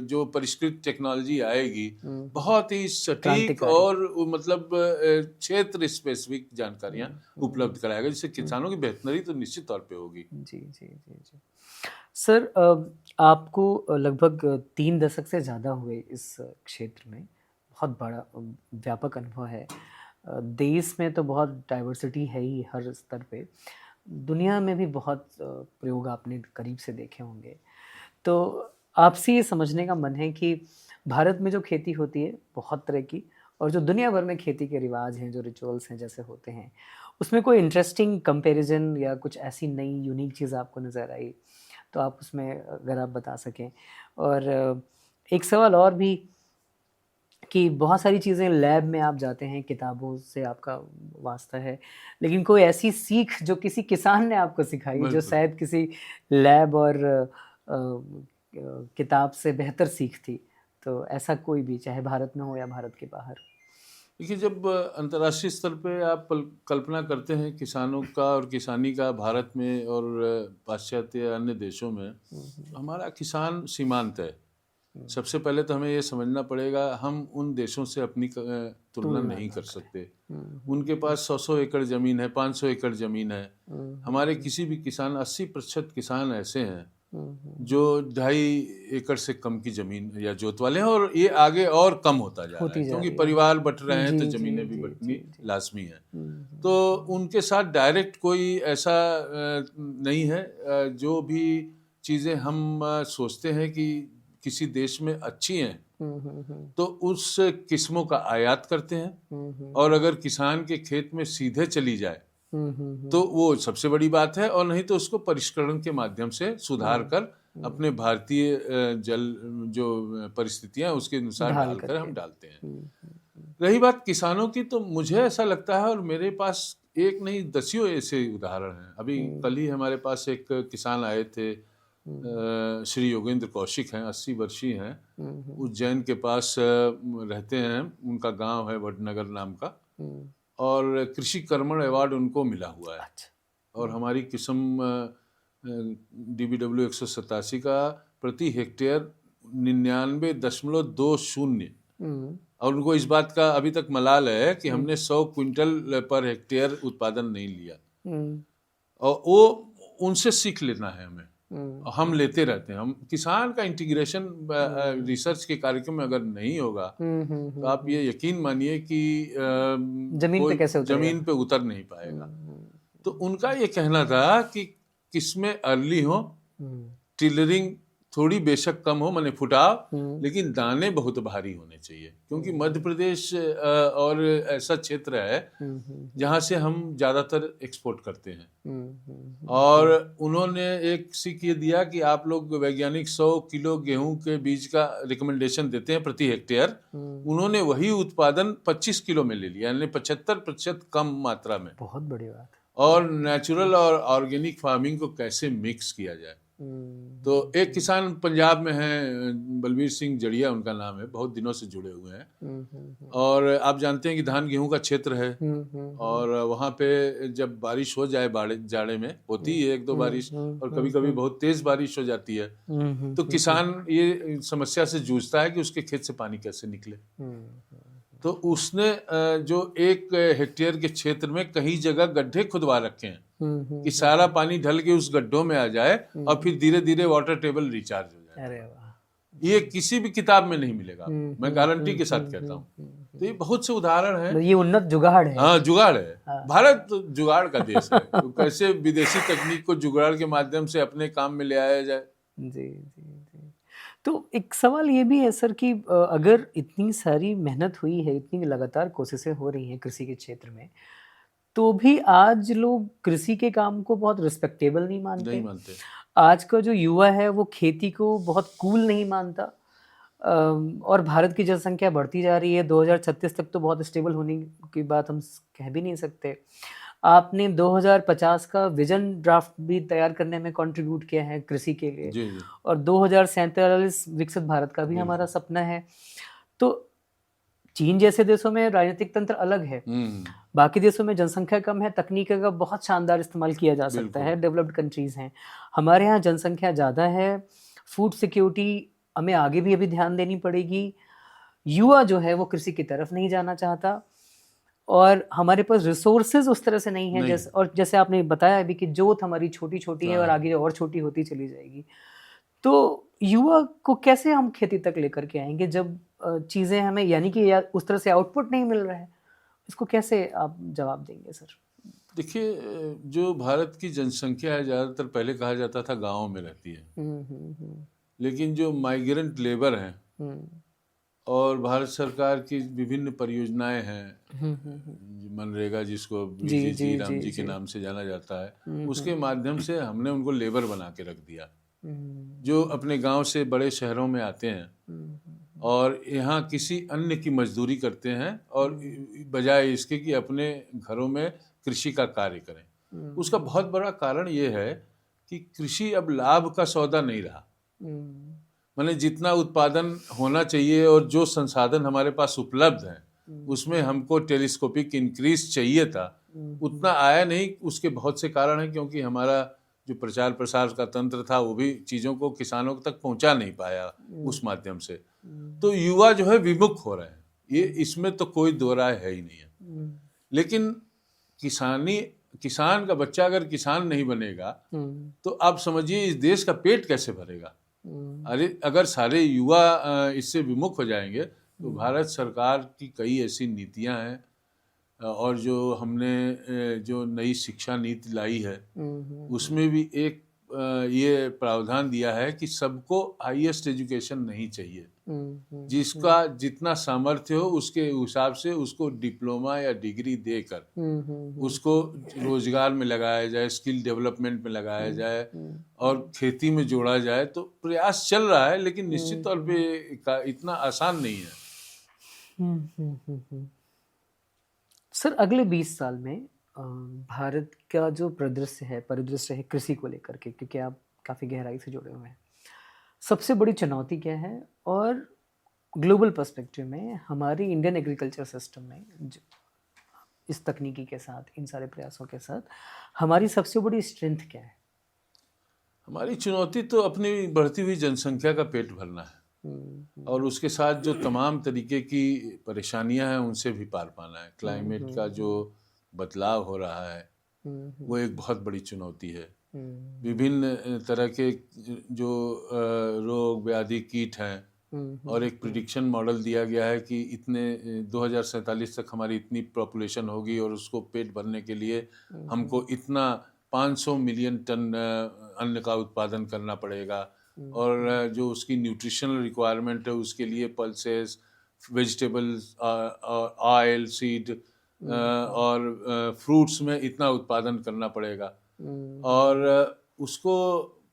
जो परिष्कृत टेक्नोलॉजी आएगी, बहुत ही सटीक और मतलब क्षेत्र स्पेसिफिक जानकारियां उपलब्ध कराएगा, जिससे किसानों की बेहतरी तो निश्चित तौर पे होगी। जी जी जी जी। सर, आपको लगभग 3 दशक से ज़्यादा हुए इस क्षेत्र में, बहुत बड़ा व्यापक अनुभव है। देश में तो बहुत डाइवर्सिटी है ही हर स्तर पे, दुनिया में भी बहुत प्रयोग आपने करीब से देखे होंगे। तो आपसे ये समझने का मन है कि भारत में जो खेती होती है बहुत तरह की, और जो दुनिया भर में खेती के रिवाज हैं, जो रिचुअल्स हैं जैसे होते हैं, उसमें कोई इंटरेस्टिंग कंपैरिजन या कुछ ऐसी नई यूनिक चीज़ आपको नज़र आई तो आप उसमें अगर आप बता सकें। और एक सवाल और भी कि बहुत सारी चीज़ें लैब में आप जाते हैं, किताबों से आपका वास्ता है, लेकिन कोई ऐसी सीख जो किसी किसान ने आपको सिखाई जो शायद किसी लैब और किताब से बेहतर सीख थी, तो ऐसा कोई भी, चाहे भारत में हो या भारत के बाहर। देखिए, जब अंतर्राष्ट्रीय स्तर पे आप कल्पना करते हैं किसानों का और किसानी का भारत में और पाश्चात्य अन्य देशों में, हमारा किसान सीमांत है। सबसे पहले तो हमें ये समझना पड़ेगा, हम उन देशों से अपनी तुलना नहीं कर सकते। उनके पास 100 एकड़ ज़मीन है, 500 एकड़ ज़मीन है। हमारे किसी भी किसान, 80% किसान ऐसे हैं जो 2.5 एकड़ से कम की ज़मीन या जोत वाले हैं, और ये आगे और कम होता जा रहा है, क्योंकि परिवार बट रहे हैं तो ज़मीनें भी बटनी लाजमी है। तो उनके साथ डायरेक्ट कोई ऐसा नहीं है। जो भी चीज़ें हम सोचते हैं कि किसी देश में अच्छी हैं, तो उस किस्मों का आयात करते हैं, और अगर किसान के खेत में सीधे चली जाए तो वो सबसे बड़ी बात है, और नहीं तो उसको परिष्करण के माध्यम से सुधार कर अपने भारतीय जल जो परिस्थितियां उसके अनुसार डालकर हम डालते हैं। रही बात किसानों की, तो मुझे ऐसा लगता है, और मेरे पास एक नहीं दसियों ऐसे उदाहरण हैं। अभी कल ही हमारे पास एक किसान आए थे, श्री योगेंद्र कौशिक हैं, 80 वर्षीय हैं, उज्जैन के पास रहते हैं, उनका गांव है वडनगर नाम का, और कृषि कर्मण अवार्ड उनको मिला हुआ है। और हमारी किस्म DBW 187 का प्रति हेक्टेयर 99.20, और उनको इस बात का अभी तक मलाल है कि हमने 100 क्विंटल पर हेक्टेयर उत्पादन नहीं लिया। और वो उनसे सीख लेना है हमें हम लेते रहते हैं। हम किसान का इंटीग्रेशन रिसर्च के कार्यक्रम में अगर नहीं होगा तो आप ये यकीन मानिए कि जमीन पे उतर नहीं पाएगा। तो उनका ये कहना था कि किसमें अर्ली हो, टिलरिंग थोड़ी बेशक कम हो, माने फुटाव, लेकिन दाने बहुत भारी होने चाहिए, क्योंकि मध्य प्रदेश और ऐसा क्षेत्र है जहाँ से हम ज्यादातर एक्सपोर्ट करते हैं। और उन्होंने एक सीख ये दिया कि आप लोग वैज्ञानिक 100 किलो गेहूं के बीज का रिकमेंडेशन देते हैं प्रति हेक्टेयर, उन्होंने वही उत्पादन 25 किलो में ले लिया, यानी 75% कम मात्रा में। बहुत बड़ी बात। और नेचुरल और ऑर्गेनिक फार्मिंग को कैसे मिक्स किया जाए। तो एक किसान पंजाब में हैं, बलबीर सिंह जड़िया उनका नाम है, बहुत दिनों से जुड़े हुए हैं। और आप जानते हैं कि धान गेहूं का क्षेत्र है, और वहाँ पे जब बारिश हो जाए, जाड़े में होती है 1-2 बारिश, और कभी कभी बहुत तेज बारिश हो जाती है, तो किसान ये समस्या से जूझता है कि उसके खेत से पानी कैसे निकले। तो उसने जो 1 हेक्टेयर के क्षेत्र में कई जगह गड्ढे खुदवा रखे हैं कि सारा पानी ढल के उस गड्ढों में आ जाए और फिर धीरे धीरे वाटर टेबल रिचार्ज हो जाए। अरे वाह, ये किसी भी किताब में नहीं मिलेगा, मैं गारंटी के साथ कहता हूँ। तो ये बहुत से उदाहरण हैं। ये उन्नत जुगाड़ है। हाँ, जुगाड़ है। भारत जुगाड़ का देश है। तो कैसे विदेशी तकनीक को जुगाड़ के माध्यम से अपने काम में ले आया जाए। जी। तो एक सवाल ये भी है सर कि अगर इतनी सारी मेहनत हुई है, इतनी लगातार कोशिशें हो रही हैं कृषि के क्षेत्र में, तो भी आज लोग कृषि के काम को बहुत रिस्पेक्टेबल नहीं मानते। आज का जो युवा है वो खेती को बहुत कूल नहीं मानता। और भारत की जनसंख्या बढ़ती जा रही है, 2036 तक तो बहुत स्टेबल होने की बात हम कह भी नहीं सकते। आपने 2050 का विजन ड्राफ्ट भी तैयार करने में कंट्रीब्यूट किया है कृषि के लिए। जी। और 2047 विकसित भारत का भी हमारा सपना है। तो चीन जैसे देशों में राजनीतिक तंत्र अलग है, बाकी देशों में जनसंख्या कम है, तकनीक का बहुत शानदार इस्तेमाल किया जा सकता है, डेवलप्ड कंट्रीज हैं। हमारे यहाँ जनसंख्या ज़्यादा है, फूड सिक्योरिटी हमें आगे भी अभी ध्यान देनी पड़ेगी। युवा जो है वो कृषि की तरफ नहीं जाना चाहता, और हमारे पास रिसोर्सेज उस तरह से नहीं है। जैसे आपने बताया अभी कि जोत हमारी छोटी छोटी है और आगे और छोटी होती चली जाएगी। तो युवा को कैसे हम खेती तक लेकर के आएंगे जब चीज़ें हमें, यानी कि उस तरह से आउटपुट नहीं मिल रहा है? इसको कैसे आप जवाब देंगे सर? देखिए, जो भारत की जनसंख्या है ज़्यादातर पहले कहा जाता था गाँव में रहती है, लेकिन जो माइग्रेंट लेबर हैं और भारत सरकार की विभिन्न परियोजनाएं हैं, मनरेगा जिसको जी राम जी के नाम से जाना जाता है, उसके माध्यम से हमने उनको लेबर बना के रख दिया, जो अपने गांव से बड़े शहरों में आते हैं और यहाँ किसी अन्य की मजदूरी करते हैं, और बजाय इसके कि अपने घरों में कृषि का कार्य करें। उसका बहुत बड़ा कारण ये है कि कृषि अब लाभ का सौदा नहीं रहा। माने जितना उत्पादन होना चाहिए और जो संसाधन हमारे पास उपलब्ध हैं उसमें हमको टेलीस्कोपिक इंक्रीज चाहिए था, उतना आया नहीं। उसके बहुत से कारण हैं, क्योंकि हमारा जो प्रचार प्रसार का तंत्र था वो भी चीज़ों को किसानों तक पहुंचा नहीं पाया उस माध्यम से। तो युवा जो है विमुख हो रहे हैं, ये इसमें तो कोई दो राय है ही नहीं है। लेकिन किसान का बच्चा अगर किसान नहीं बनेगा तो आप समझिए इस देश का पेट कैसे भरेगा। अरे अगर सारे युवा इससे विमुख हो जाएंगे तो भारत सरकार की कई ऐसी नीतियां हैं, और जो हमने जो नई शिक्षा नीति लाई है उसमें भी एक ये प्रावधान दिया है कि सबको हाईएस्ट एजुकेशन नहीं चाहिए, जिसका जितना सामर्थ्य हो उसके हिसाब से उसको डिप्लोमा या डिग्री देकर उसको रोजगार में लगाया जाए, स्किल डेवलपमेंट में लगाया जाए और खेती में जोड़ा जाए। तो प्रयास चल रहा है, लेकिन निश्चित तौर पे इतना आसान नहीं है। सर, अगले 20 साल में भारत का जो परिदृश्य है कृषि को लेकर के, क्योंकि आप काफ़ी गहराई से जुड़े हुए हैं, सबसे बड़ी चुनौती क्या है? और ग्लोबल पर्सपेक्टिव में हमारी इंडियन एग्रीकल्चर सिस्टम में इस तकनीकी के साथ, इन सारे प्रयासों के साथ हमारी सबसे बड़ी स्ट्रेंथ क्या है? हमारी चुनौती तो अपनी बढ़ती हुई जनसंख्या का पेट भरना है, और उसके साथ जो तमाम तरीके की परेशानियां हैं उनसे भी पार पाना है। क्लाइमेट का जो बदलाव हो रहा है, वो एक बहुत बड़ी चुनौती है। विभिन्न तरह के जो रोग व्याधि कीट हैं और एक प्रिडिक्शन मॉडल दिया गया है कि इतने 2047 तक हमारी इतनी पॉपुलेशन होगी और उसको पेट भरने के लिए हमको इतना 500 मिलियन टन अन्न का उत्पादन करना पड़ेगा और जो उसकी न्यूट्रिशनल रिक्वायरमेंट है उसके लिए पल्सेस, वेजिटेबल्स, ऑयल, सीड और फ्रूट्स में इतना उत्पादन करना पड़ेगा और उसको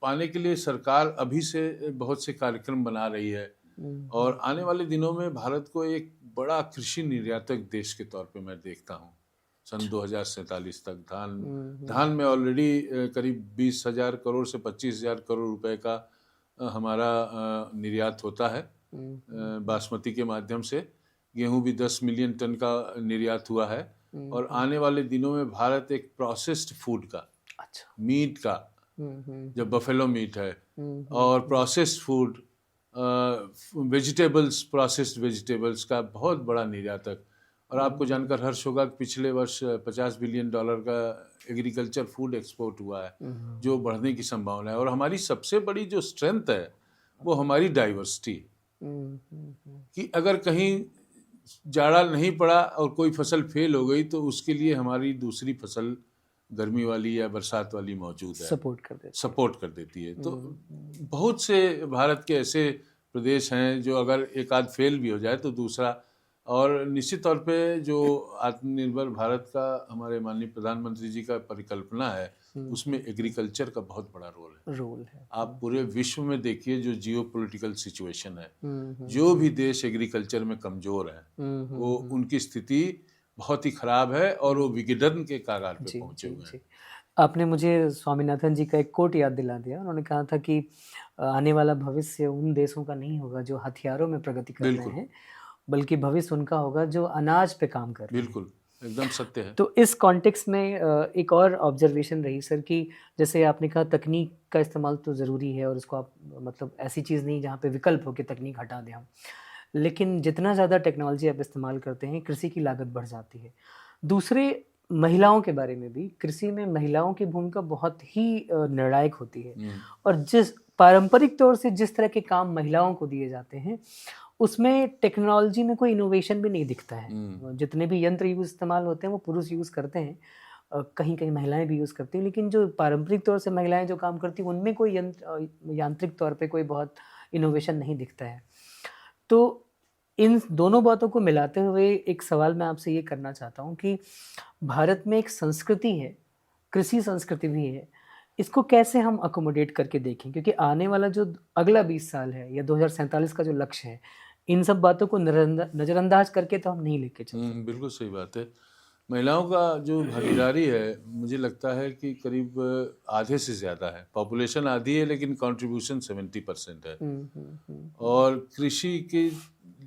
पाने के लिए सरकार अभी से बहुत से कार्यक्रम बना रही है और आने वाले दिनों में भारत को एक बड़ा कृषि निर्यातक देश के तौर पे मैं देखता हूँ। सन 2047 तक धान में ऑलरेडी करीब 20,000 करोड़ से 25,000 करोड़ रुपए का हमारा निर्यात होता है बासमती के माध्यम से। गेहूं भी 10 मिलियन टन का निर्यात हुआ है और आने वाले दिनों में भारत एक प्रोसेस्ड फूड का, मीट का, जो बफेलो मीट है और processed food, vegetables, processed vegetables का बहुत बड़ा निर्यातक। और आपको जानकर हर्ष होगा कि पिछले वर्ष $50 बिलियन का एग्रीकल्चर फूड एक्सपोर्ट हुआ है, जो बढ़ने की संभावना है। और हमारी सबसे बड़ी जो स्ट्रेंथ है वो हमारी डाइवर्सिटी, कि अगर कहीं जाड़ा नहीं पड़ा और कोई फसल फेल हो गई तो उसके लिए हमारी दूसरी फसल गर्मी वाली या बरसात वाली मौजूद है, सपोर्ट कर देती है। तो बहुत से भारत के ऐसे प्रदेश हैं जो अगर एक आध फेल भी हो जाए तो दूसरा, और निश्चित तौर पे जो आत्मनिर्भर भारत का हमारे माननीय प्रधानमंत्री जी का परिकल्पना है उसमें एग्रीकल्चर का बहुत बड़ा रोल है। आप पूरे विश्व में देखिए जो जियोपॉलिटिकल सिचुएशन है, जो भी देश एग्रीकल्चर में कमजोर है वो उनकी स्थिति बहुत ही खराब है और वो विघटन के कगार पे पहुंचे हुए हैं। आपने मुझे स्वामीनाथन जी का एक कोट याद दिला दिया। उन्होंने कहा था कि आने वाला भविष्य उन देशों का नहीं होगा जो हथियारों में प्रगति कर रहे हैं, बल्कि भविष्य उनका होगा जो अनाज पे काम कर रहे हैं। बिल्कुल, एकदम सत्य है। तो इस कॉन्टेक्स्ट में एक और ऑब्जर्वेशन रही सर कि जैसे आपने कहा तकनीक का इस्तेमाल तो ज़रूरी है और उसको आप मतलब ऐसी चीज़ नहीं जहाँ पे विकल्प हो कि तकनीक हटा दें हम, लेकिन जितना ज़्यादा टेक्नोलॉजी आप इस्तेमाल करते हैं कृषि की लागत बढ़ जाती है। दूसरे महिलाओं के बारे में भी, कृषि में महिलाओं की भूमिका बहुत ही निर्णायक होती है और जिस पारंपरिक तौर से जिस तरह के काम महिलाओं को दिए जाते हैं उसमें टेक्नोलॉजी में कोई इनोवेशन भी नहीं दिखता है। जितने भी यंत्र यूज़ इस्तेमाल होते हैं वो पुरुष यूज़ करते हैं, कहीं कहीं महिलाएं भी यूज़ करती हैं, लेकिन जो पारंपरिक तौर से महिलाएं जो काम करती हैं उनमें कोई यांत्रिक तौर पे कोई बहुत इनोवेशन नहीं दिखता है। तो इन दोनों बातों को मिलाते हुए एक सवाल मैं आपसे ये करना चाहता हूँ कि भारत में एक संस्कृति है, कृषि संस्कृति भी है, इसको कैसे हम अकोमोडेट करके देखें? क्योंकि आने वाला जो अगला 20 साल है या 2047 का जो लक्ष्य है, इन सब बातों को नज़रअंदाज करके तो हम नहीं लेके चलते। बिल्कुल सही बात है। महिलाओं का जो भागीदारी है मुझे लगता है कि करीब आधे से ज़्यादा है। पॉपुलेशन आधी है लेकिन कंट्रीब्यूशन 70% है। और कृषि की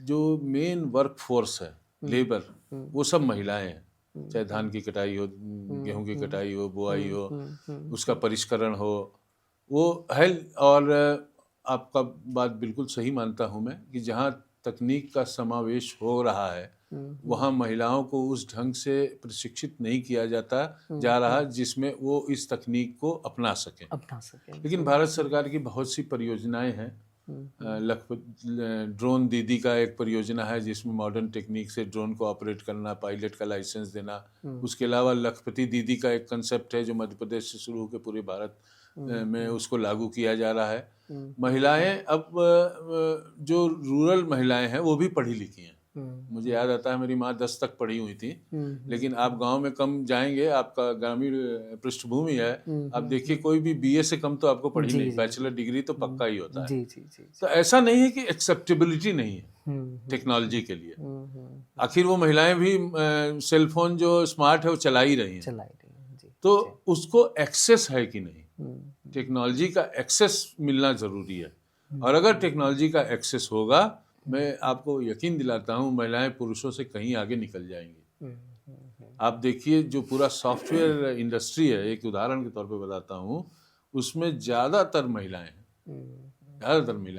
जो मेन वर्क फोर्स है, लेबर, वो सब महिलाएं हैं। चाहे धान की कटाई हो, गेहूं की कटाई हो, बुआई हो, उसका परिष्करण हो, वो है। और आपका बात बिल्कुल सही मानता हूं मैं कि जहां तकनीक का समावेश हो रहा है वहां महिलाओं को उस ढंग से प्रशिक्षित नहीं किया जा रहा जिसमें वो इस तकनीक को अपना सकें। लेकिन भारत सरकार की बहुत सी परियोजनाएं हैं। ड्रोन दीदी का एक परियोजना है जिसमें मॉडर्न टेक्निक से ड्रोन को ऑपरेट करना, पायलट का लाइसेंस देना। उसके अलावा लखपति दीदी का एक कंसेप्ट है जो मध्य प्रदेश से शुरू होकर पूरे भारत में उसको लागू किया जा रहा है। महिलाएं अब जो रूरल महिलाएं हैं वो भी पढ़ी लिखी हैं। मुझे याद आता है मेरी माँ 10 तक पढ़ी हुई थी, लेकिन आप गांव में कम जाएंगे, आपका ग्रामीण पृष्ठभूमि है, आप देखिए कोई भी BA से कम तो आपको पढ़ी नहीं, बैचलर डिग्री तो पक्का ही होता है। तो ऐसा नहीं है कि एक्सेप्टेबिलिटी नहीं है टेक्नोलॉजी के लिए। आखिर वो महिलाएं भी सेलफोन जो स्मार्ट है वो चला ही रही हैं, तो उसको एक्सेस है कि नहीं, टेक्नोलॉजी का एक्सेस मिलना जरूरी है। और अगर टेक्नोलॉजी का एक्सेस होगा, मैं आपको यकीन दिलाता हूँ महिलाएं पुरुषों से कहीं आगे निकल जाएंगी। आप देखिए जो पूरा सॉफ्टवेयर इंडस्ट्री है, एक उदाहरण के तौर पे बताता हूँ, उसमें ज़्यादातर महिलाएं हैं।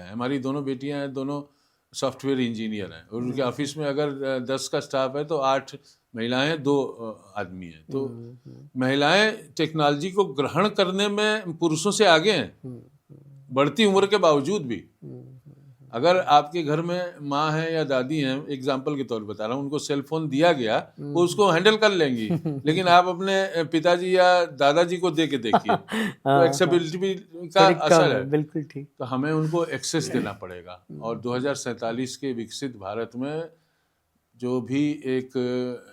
हमारी दोनों बेटियां हैं, दोनों सॉफ्टवेयर इंजीनियर हैं और उनके ऑफिस में अगर 10 का स्टाफ है तो 8 महिलाएं हैं, 2 आदमी हैं। तो महिलाएं टेक्नोलॉजी को ग्रहण करने में पुरुषों से आगे हैं, बढ़ती उम्र के बावजूद भी। अगर आपके घर में माँ है या दादी हैं, एग्जाम्पल के तौर पर बता रहा हूँ, उनको सेल फोन दिया गया वो उसको हैंडल कर लेंगी, लेकिन आप अपने पिताजी या दादाजी को दे के देखिए तो एक्सेसिबिलिटी का असर है। बिल्कुल ठीक। तो हमें उनको एक्सेस देना पड़ेगा। और 2047 के विकसित भारत में जो भी एक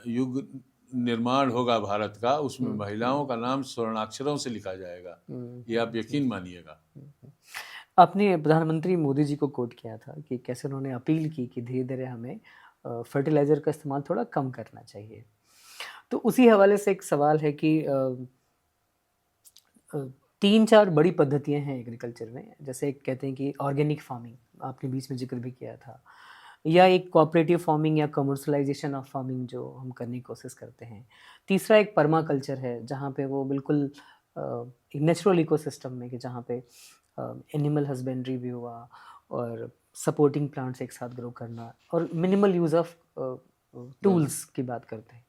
युग निर्माण होगा भारत का, उसमें महिलाओं का नाम स्वर्णाक्षरों से लिखा जाएगा, ये आप यकीन मानिएगा। आपने प्रधानमंत्री मोदी जी को कोट किया था कि कैसे उन्होंने अपील की कि धीरे धीरे हमें फर्टिलाइज़र का इस्तेमाल थोड़ा कम करना चाहिए। तो उसी हवाले से एक सवाल है कि 3-4 बड़ी पद्धतियां हैं एग्रीकल्चर में, जैसे एक कहते हैं कि ऑर्गेनिक फार्मिंग, आपने बीच में जिक्र भी किया था, या एक कोऑपरेटिव फार्मिंग या कमर्शलाइजेशन ऑफ फार्मिंग जो हम करने की कोशिश करते हैं। तीसरा एक पर्माकल्चर है जहाँ पे वो बिल्कुल एक नेचुरल इकोसिस्टम में, कि जहाँ पे एनिमल हस्बेंड्री भी हुआ और सपोर्टिंग प्लांट्स एक साथ ग्रो करना और मिनिमल यूज़ ऑफ टूल्स की बात करते हैं।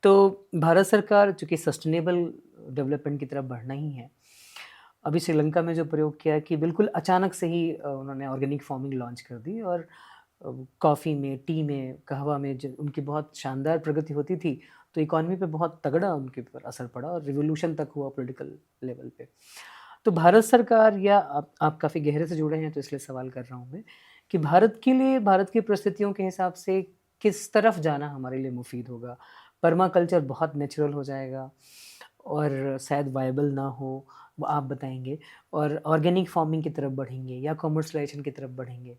तो भारत सरकार चूँकि सस्टेनेबल डेवलपमेंट की तरफ बढ़ना ही है, अभी श्रीलंका में जो प्रयोग किया कि बिल्कुल अचानक से ही उन्होंने ऑर्गेनिक फार्मिंग लॉन्च कर दी और कॉफ़ी में, टी में, कहवा में जो उनकी बहुत शानदार प्रगति होती थी, तो इकॉनमी पे बहुत तगड़ा उनके ऊपर असर पड़ा और रिवोल्यूशन तक हुआ पॉलिटिकल लेवल पे। तो भारत सरकार या आप काफ़ी गहरे से जुड़े हैं तो इसलिए सवाल कर रहा हूँ मैं कि भारत के लिए, भारत की परिस्थितियों के हिसाब से किस तरफ जाना हमारे लिए मुफीद होगा? पर्माकल्चर बहुत नेचुरल हो जाएगा और शायद वायबल ना हो, वो आप बताएंगे, और ऑर्गेनिक फार्मिंग की तरफ बढ़ेंगे या कमर्शलाइजेशन की तरफ बढ़ेंगे?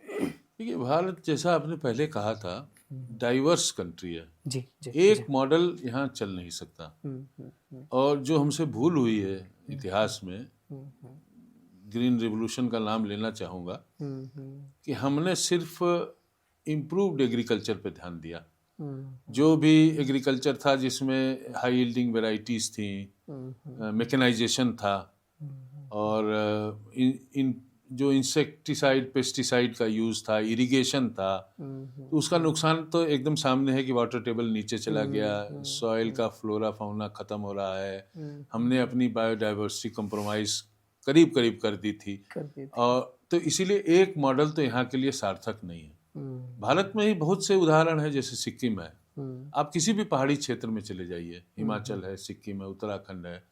देखिए, भारत जैसा आपने पहले कहा था डाइवर्स कंट्री है। जी जी। एक मॉडल यहाँ चल नहीं सकता। और जो हमसे भूल हुई है इतिहास में, ग्रीन रिवॉल्यूशन का नाम लेना चाहूँगा, कि हमने सिर्फ इम्प्रूव्ड एग्रीकल्चर पे ध्यान दिया। जो भी एग्रीकल्चर था जिसमें हाई यील्डिंग वेराइटीज़ थी, मैकेनाइजेशन था, और इन जो इंसेक्टिसाइड पेस्टिसाइड का यूज़ था, इरिगेशन था, तो उसका नुकसान तो एकदम सामने है कि वाटर टेबल नीचे चला गया, सॉइल का फ्लोरा फाउना ख़त्म हो रहा है। हमने अपनी बायोडाइवर्सिटी कंप्रोमाइज़ करीब करीब कर दी थी। और तो इसीलिए एक मॉडल तो यहाँ के लिए सार्थक नहीं है। भारत में ही बहुत से उदाहरण है, जैसे सिक्किम है, आप किसी भी पहाड़ी क्षेत्र में चले जाइए, हिमाचल है, सिक्किम है, उत्तराखंड है,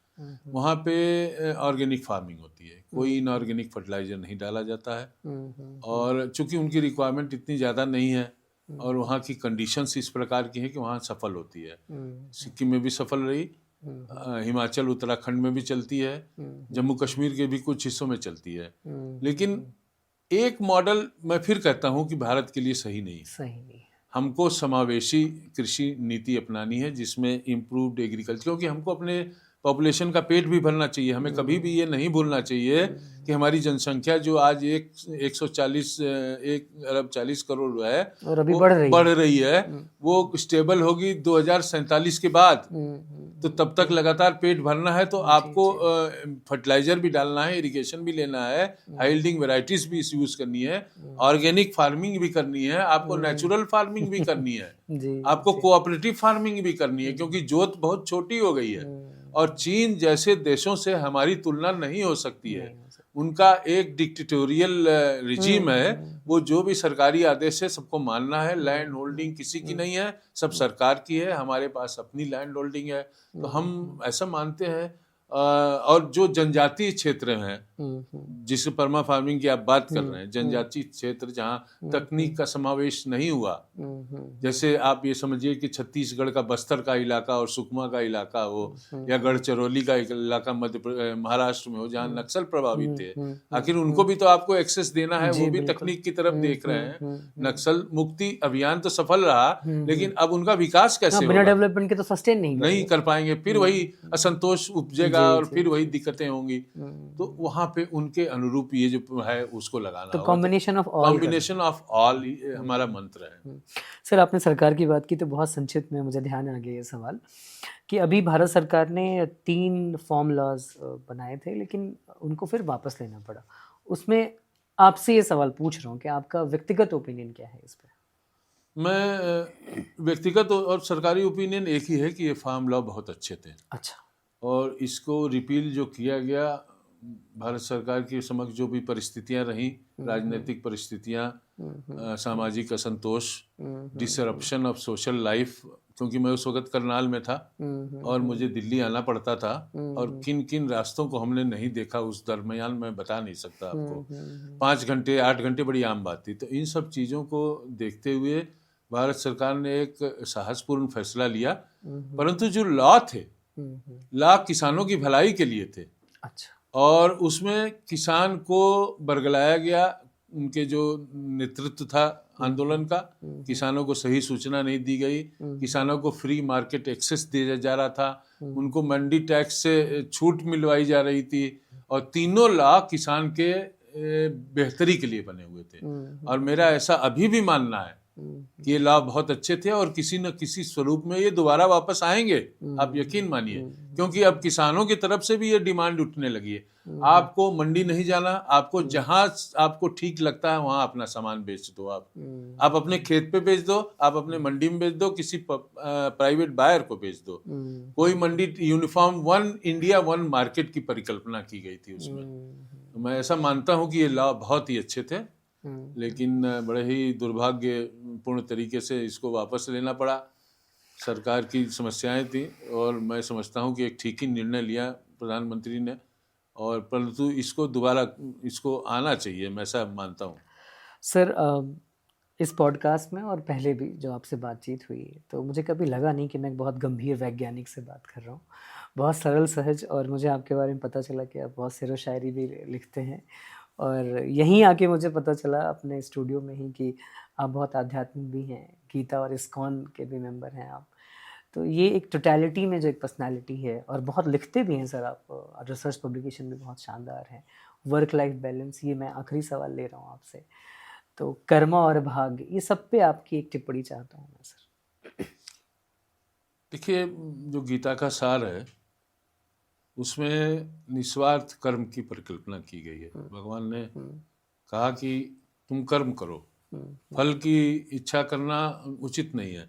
वहाँ पे ऑर्गेनिक फार्मिंग होती है, कोई इनऑर्गेनिक फर्टिलाइजर नहीं डाला जाता है। और चूंकि उनकी रिक्वायरमेंट इतनी ज़्यादा नहीं है और वहाँ की कंडीशंस इस प्रकार की है कि वहाँ सफल होती है। सिक्किम में भी सफल रही, हिमाचल उत्तराखंड में भी चलती है, जम्मू कश्मीर के भी कुछ हिस्सों में चलती है। लेकिन एक मॉडल मैं फिर कहता हूँ कि भारत के लिए सही नहीं। हमको समावेशी कृषि नीति अपनानी है जिसमें इम्प्रूव्ड एग्रीकल्चर, क्योंकि हमको अपने पॉपुलेशन का पेट भी भरना चाहिए। हमें कभी भी ये नहीं भूलना चाहिए कि हमारी जनसंख्या जो आज 1 अरब 40 करोड़ है और अभी बढ़ रही है, वो स्टेबल होगी 2047 के बाद। तो तब तक लगातार पेट भरना है तो आपको फर्टिलाइजर भी डालना है, इरिगेशन भी लेना है, हाई यील्डिंग वेराइटीज भी यूज करनी है, ऑर्गेनिक फार्मिंग भी करनी है, आपको नेचुरल फार्मिंग भी करनी है, आपको कोऑपरेटिव फार्मिंग भी करनी है, क्योंकि जोत बहुत छोटी हो गई है और चीन जैसे देशों से हमारी तुलना नहीं हो सकती है। उनका एक डिक्टेटोरियल रिजीम है, वो जो भी सरकारी आदेश है सबको मानना है, लैंड होल्डिंग किसी की नहीं है, सब सरकार की है। हमारे पास अपनी लैंड होल्डिंग है, तो हम ऐसा मानते हैं। और जो जनजातीय क्षेत्र हैं, जिस परमा फार्मिंग की आप बात कर रहे हैं, जनजातीय क्षेत्र जहाँ तकनीक का समावेश नहीं हुआ, जैसे आप ये समझिए कि छत्तीसगढ़ का बस्तर का इलाका और सुकमा का इलाका हो, या गढ़चिरौली का इलाका महाराष्ट्र में हो, जहाँ नक्सल प्रभावित थे, आखिर उनको भी तो आपको एक्सेस देना है, वो भी तकनीक की तरफ देख रहे हैं। नक्सल मुक्ति अभियान तो सफल रहा, लेकिन अब उनका विकास कैसे होगा? बिना डेवलपमेंट के तो सस्टेन नहीं कर पाएंगे, फिर वही असंतोष उपजेगा और फिर वही दिक्कतें होंगी। तो वहां पे उनके अनुरूप ये जो है उसको लगाना, तो कॉम्बिनेशन ऑफ ऑल हमारा मंत्र है। सर, आपने सरकार की बात की तो बहुत संक्षिप्त में मुझे ध्यान आ गया ये सवाल कि अभी भारत सरकार ने 3 फार्म लॉज बनाए थे, लेकिन उनको फिर वापस लेना पड़ा। उसमें आपसे ये सवाल पूछ रहा हूँ कि आपका व्यक्तिगत ओपिनियन क्या है इस पे? मैं व्यक्तिगत और सरकारी ओपिनियन एक ही है कि ये फार्म लॉ बहुत अच्छे थे। अच्छा। और इसको रिपील जो किया गया, भारत सरकार के समक्ष जो भी परिस्थितियां रहीं, राजनीतिक परिस्थितियां, सामाजिक असंतोष, डिसरप्शन ऑफ सोशल लाइफ, क्योंकि मैं उस वक्त करनाल में था और मुझे दिल्ली आना पड़ता था, और किन किन रास्तों को हमने नहीं देखा उस दरमियान मैं बता नहीं सकता आपको। 5 घंटे 8 घंटे बड़ी आम बात थी। तो इन सब चीज़ों को देखते हुए भारत सरकार ने एक साहसपूर्ण फैसला लिया, परंतु जो लॉ थे, लॉ किसानों की भलाई के लिए थे। अच्छा। और उसमें किसान को बरगलाया गया, उनके जो नेतृत्व था आंदोलन का, किसानों को सही सूचना नहीं दी गई, किसानों को फ्री मार्केट एक्सेस दिया जा रहा था, उनको मंडी टैक्स से छूट मिलवाई जा रही थी, और तीनों लॉ किसान के बेहतरी के लिए बने हुए थे। और मेरा ऐसा अभी भी मानना है कि ये लॉ बहुत अच्छे थे और किसी न किसी स्वरूप में ये दोबारा वापस आएंगे, आप यकीन मानिए, क्योंकि अब किसानों की तरफ से भी ये डिमांड उठने लगी है। आपको मंडी नहीं जाना, आपको जहां आपको ठीक लगता है वहां अपना सामान बेच दो। आप अपने खेत पे बेच दो, आप अपने मंडी में बेच दो, किसी प्राइवेट बायर को बेच दो। कोई मंडी, uniform one India one market की परिकल्पना की गई थी उसमें। तो मैं ऐसा मानता हूं कि ये लॉ बहुत ही अच्छे थे, लेकिन बड़े ही दुर्भाग्यपूर्ण तरीके से इसको वापस लेना पड़ा। सरकार की समस्याएं थी, और मैं समझता हूं कि एक ठीक ही निर्णय लिया प्रधानमंत्री ने, और परंतु इसको दोबारा इसको आना चाहिए, मैं ऐसा मानता हूं। सर, इस पॉडकास्ट में और पहले भी जो आपसे बातचीत हुई, तो मुझे कभी लगा नहीं कि मैं एक बहुत गंभीर वैज्ञानिक से बात कर रहा हूँ। बहुत सरल सहज, और मुझे आपके बारे में पता चला कि आप बहुत शेर व शायरी भी लिखते हैं, और यहीं आके मुझे पता चला अपने स्टूडियो में ही कि आप बहुत आध्यात्मिक भी हैं, गीता और इस्कॉन के भी मेंबर हैं आप। तो ये एक टोटलिटी में जो एक पर्सनालिटी है, और बहुत लिखते भी हैं सर आप, रिसर्च पब्लिकेशन भी बहुत शानदार है, वर्क लाइफ बैलेंस। ये मैं आखिरी सवाल ले रहा हूँ आपसे, तो कर्म और भाग्य, ये सब पे आपकी एक टिप्पणी चाहता हूँ मैं सर। देखिए, जो गीता का सार है उसमें निस्वार्थ कर्म की परिकल्पना की गई है। भगवान ने कहा कि तुम कर्म करो, फल की इच्छा करना उचित नहीं है।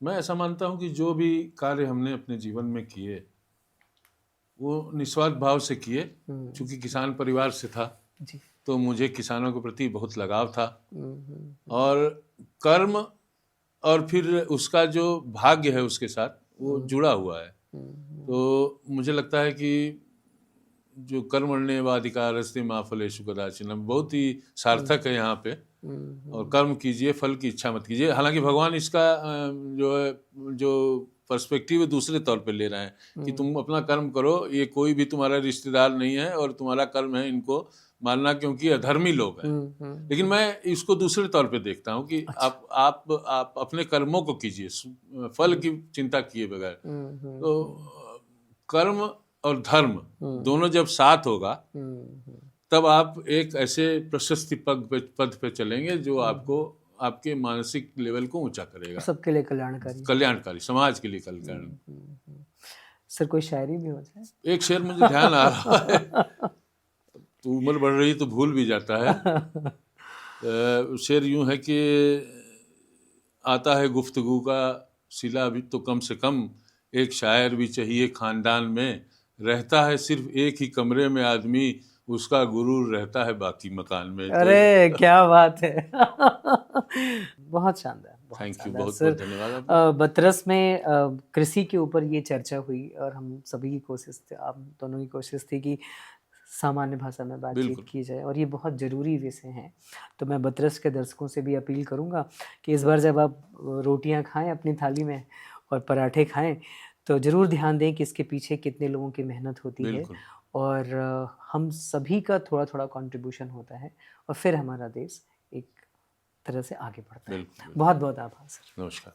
मैं ऐसा मानता हूं कि जो भी कार्य हमने अपने जीवन में किए वो निस्वार्थ भाव से किए। चूंकि किसान परिवार से था जी। तो मुझे किसानों के प्रति बहुत लगाव था, और कर्म और फिर उसका जो भाग्य है उसके साथ वो जुड़ा हुआ है। तो मुझे लगता है कि जो कर्मण्येवाधिकारस्ते मा फलेषु कदाचन बहुत ही सार्थक है यहाँ पे। और कर्म कीजिए, फल की इच्छा मत कीजिए। हालांकि भगवान इसका जो पर्सपेक्टिव है दूसरे तौर पे ले रहे हैं कि तुम अपना कर्म करो, ये कोई भी तुम्हारा रिश्तेदार नहीं है और तुम्हारा कर्म है इनको मानना, क्योंकि अधर्मी लोग हैं। लेकिन मैं इसको दूसरे तौर पे देखता हूँ कि आप अपने कर्मों को कीजिए, फल की चिंता किए बगैर। तो कर्म और धर्म दोनों जब साथ होगा तब आप एक ऐसे प्रशस्ति पद पे चलेंगे जो आपको आपके मानसिक लेवल को ऊंचा करेगा, सबके लिए कल्याणकारी, समाज के लिए कल्याण। सर, कोई शायरी भी हो जाए? एक शेर मुझे ध्यान आ रहा है, तो उम्र बढ़ रही तो भूल भी जाता है। शेर यूं है कि आता है गुफ्तगू का सिला भी तो कम से कम, एक शायर भी चाहिए खानदान में, रहता है सिर्फ एक ही कमरे में आदमी, उसका गुरूर रहता है बाकी मकान में। अरे क्या बात है। बहुत शानदार। थैंक यू, बहुत बहुत धन्यवाद। बतरस में कृषि के ऊपर ये चर्चा हुई, और हम सभी की कोशिश थी, आप दोनों की कोशिश थी कि सामान्य भाषा में बातचीत की जाए, और ये बहुत ज़रूरी विषय हैं। तो मैं बतरस के दर्शकों से भी अपील करूँगा कि इस बार जब आप रोटियां खाएं अपनी थाली में और पराठे खाएं, तो ज़रूर ध्यान दें कि इसके पीछे कितने लोगों की मेहनत होती है, और हम सभी का थोड़ा थोड़ा कंट्रीब्यूशन होता है, और फिर हमारा देश एक तरह से आगे बढ़ता है। बहुत बहुत आभार सर। नमस्कार।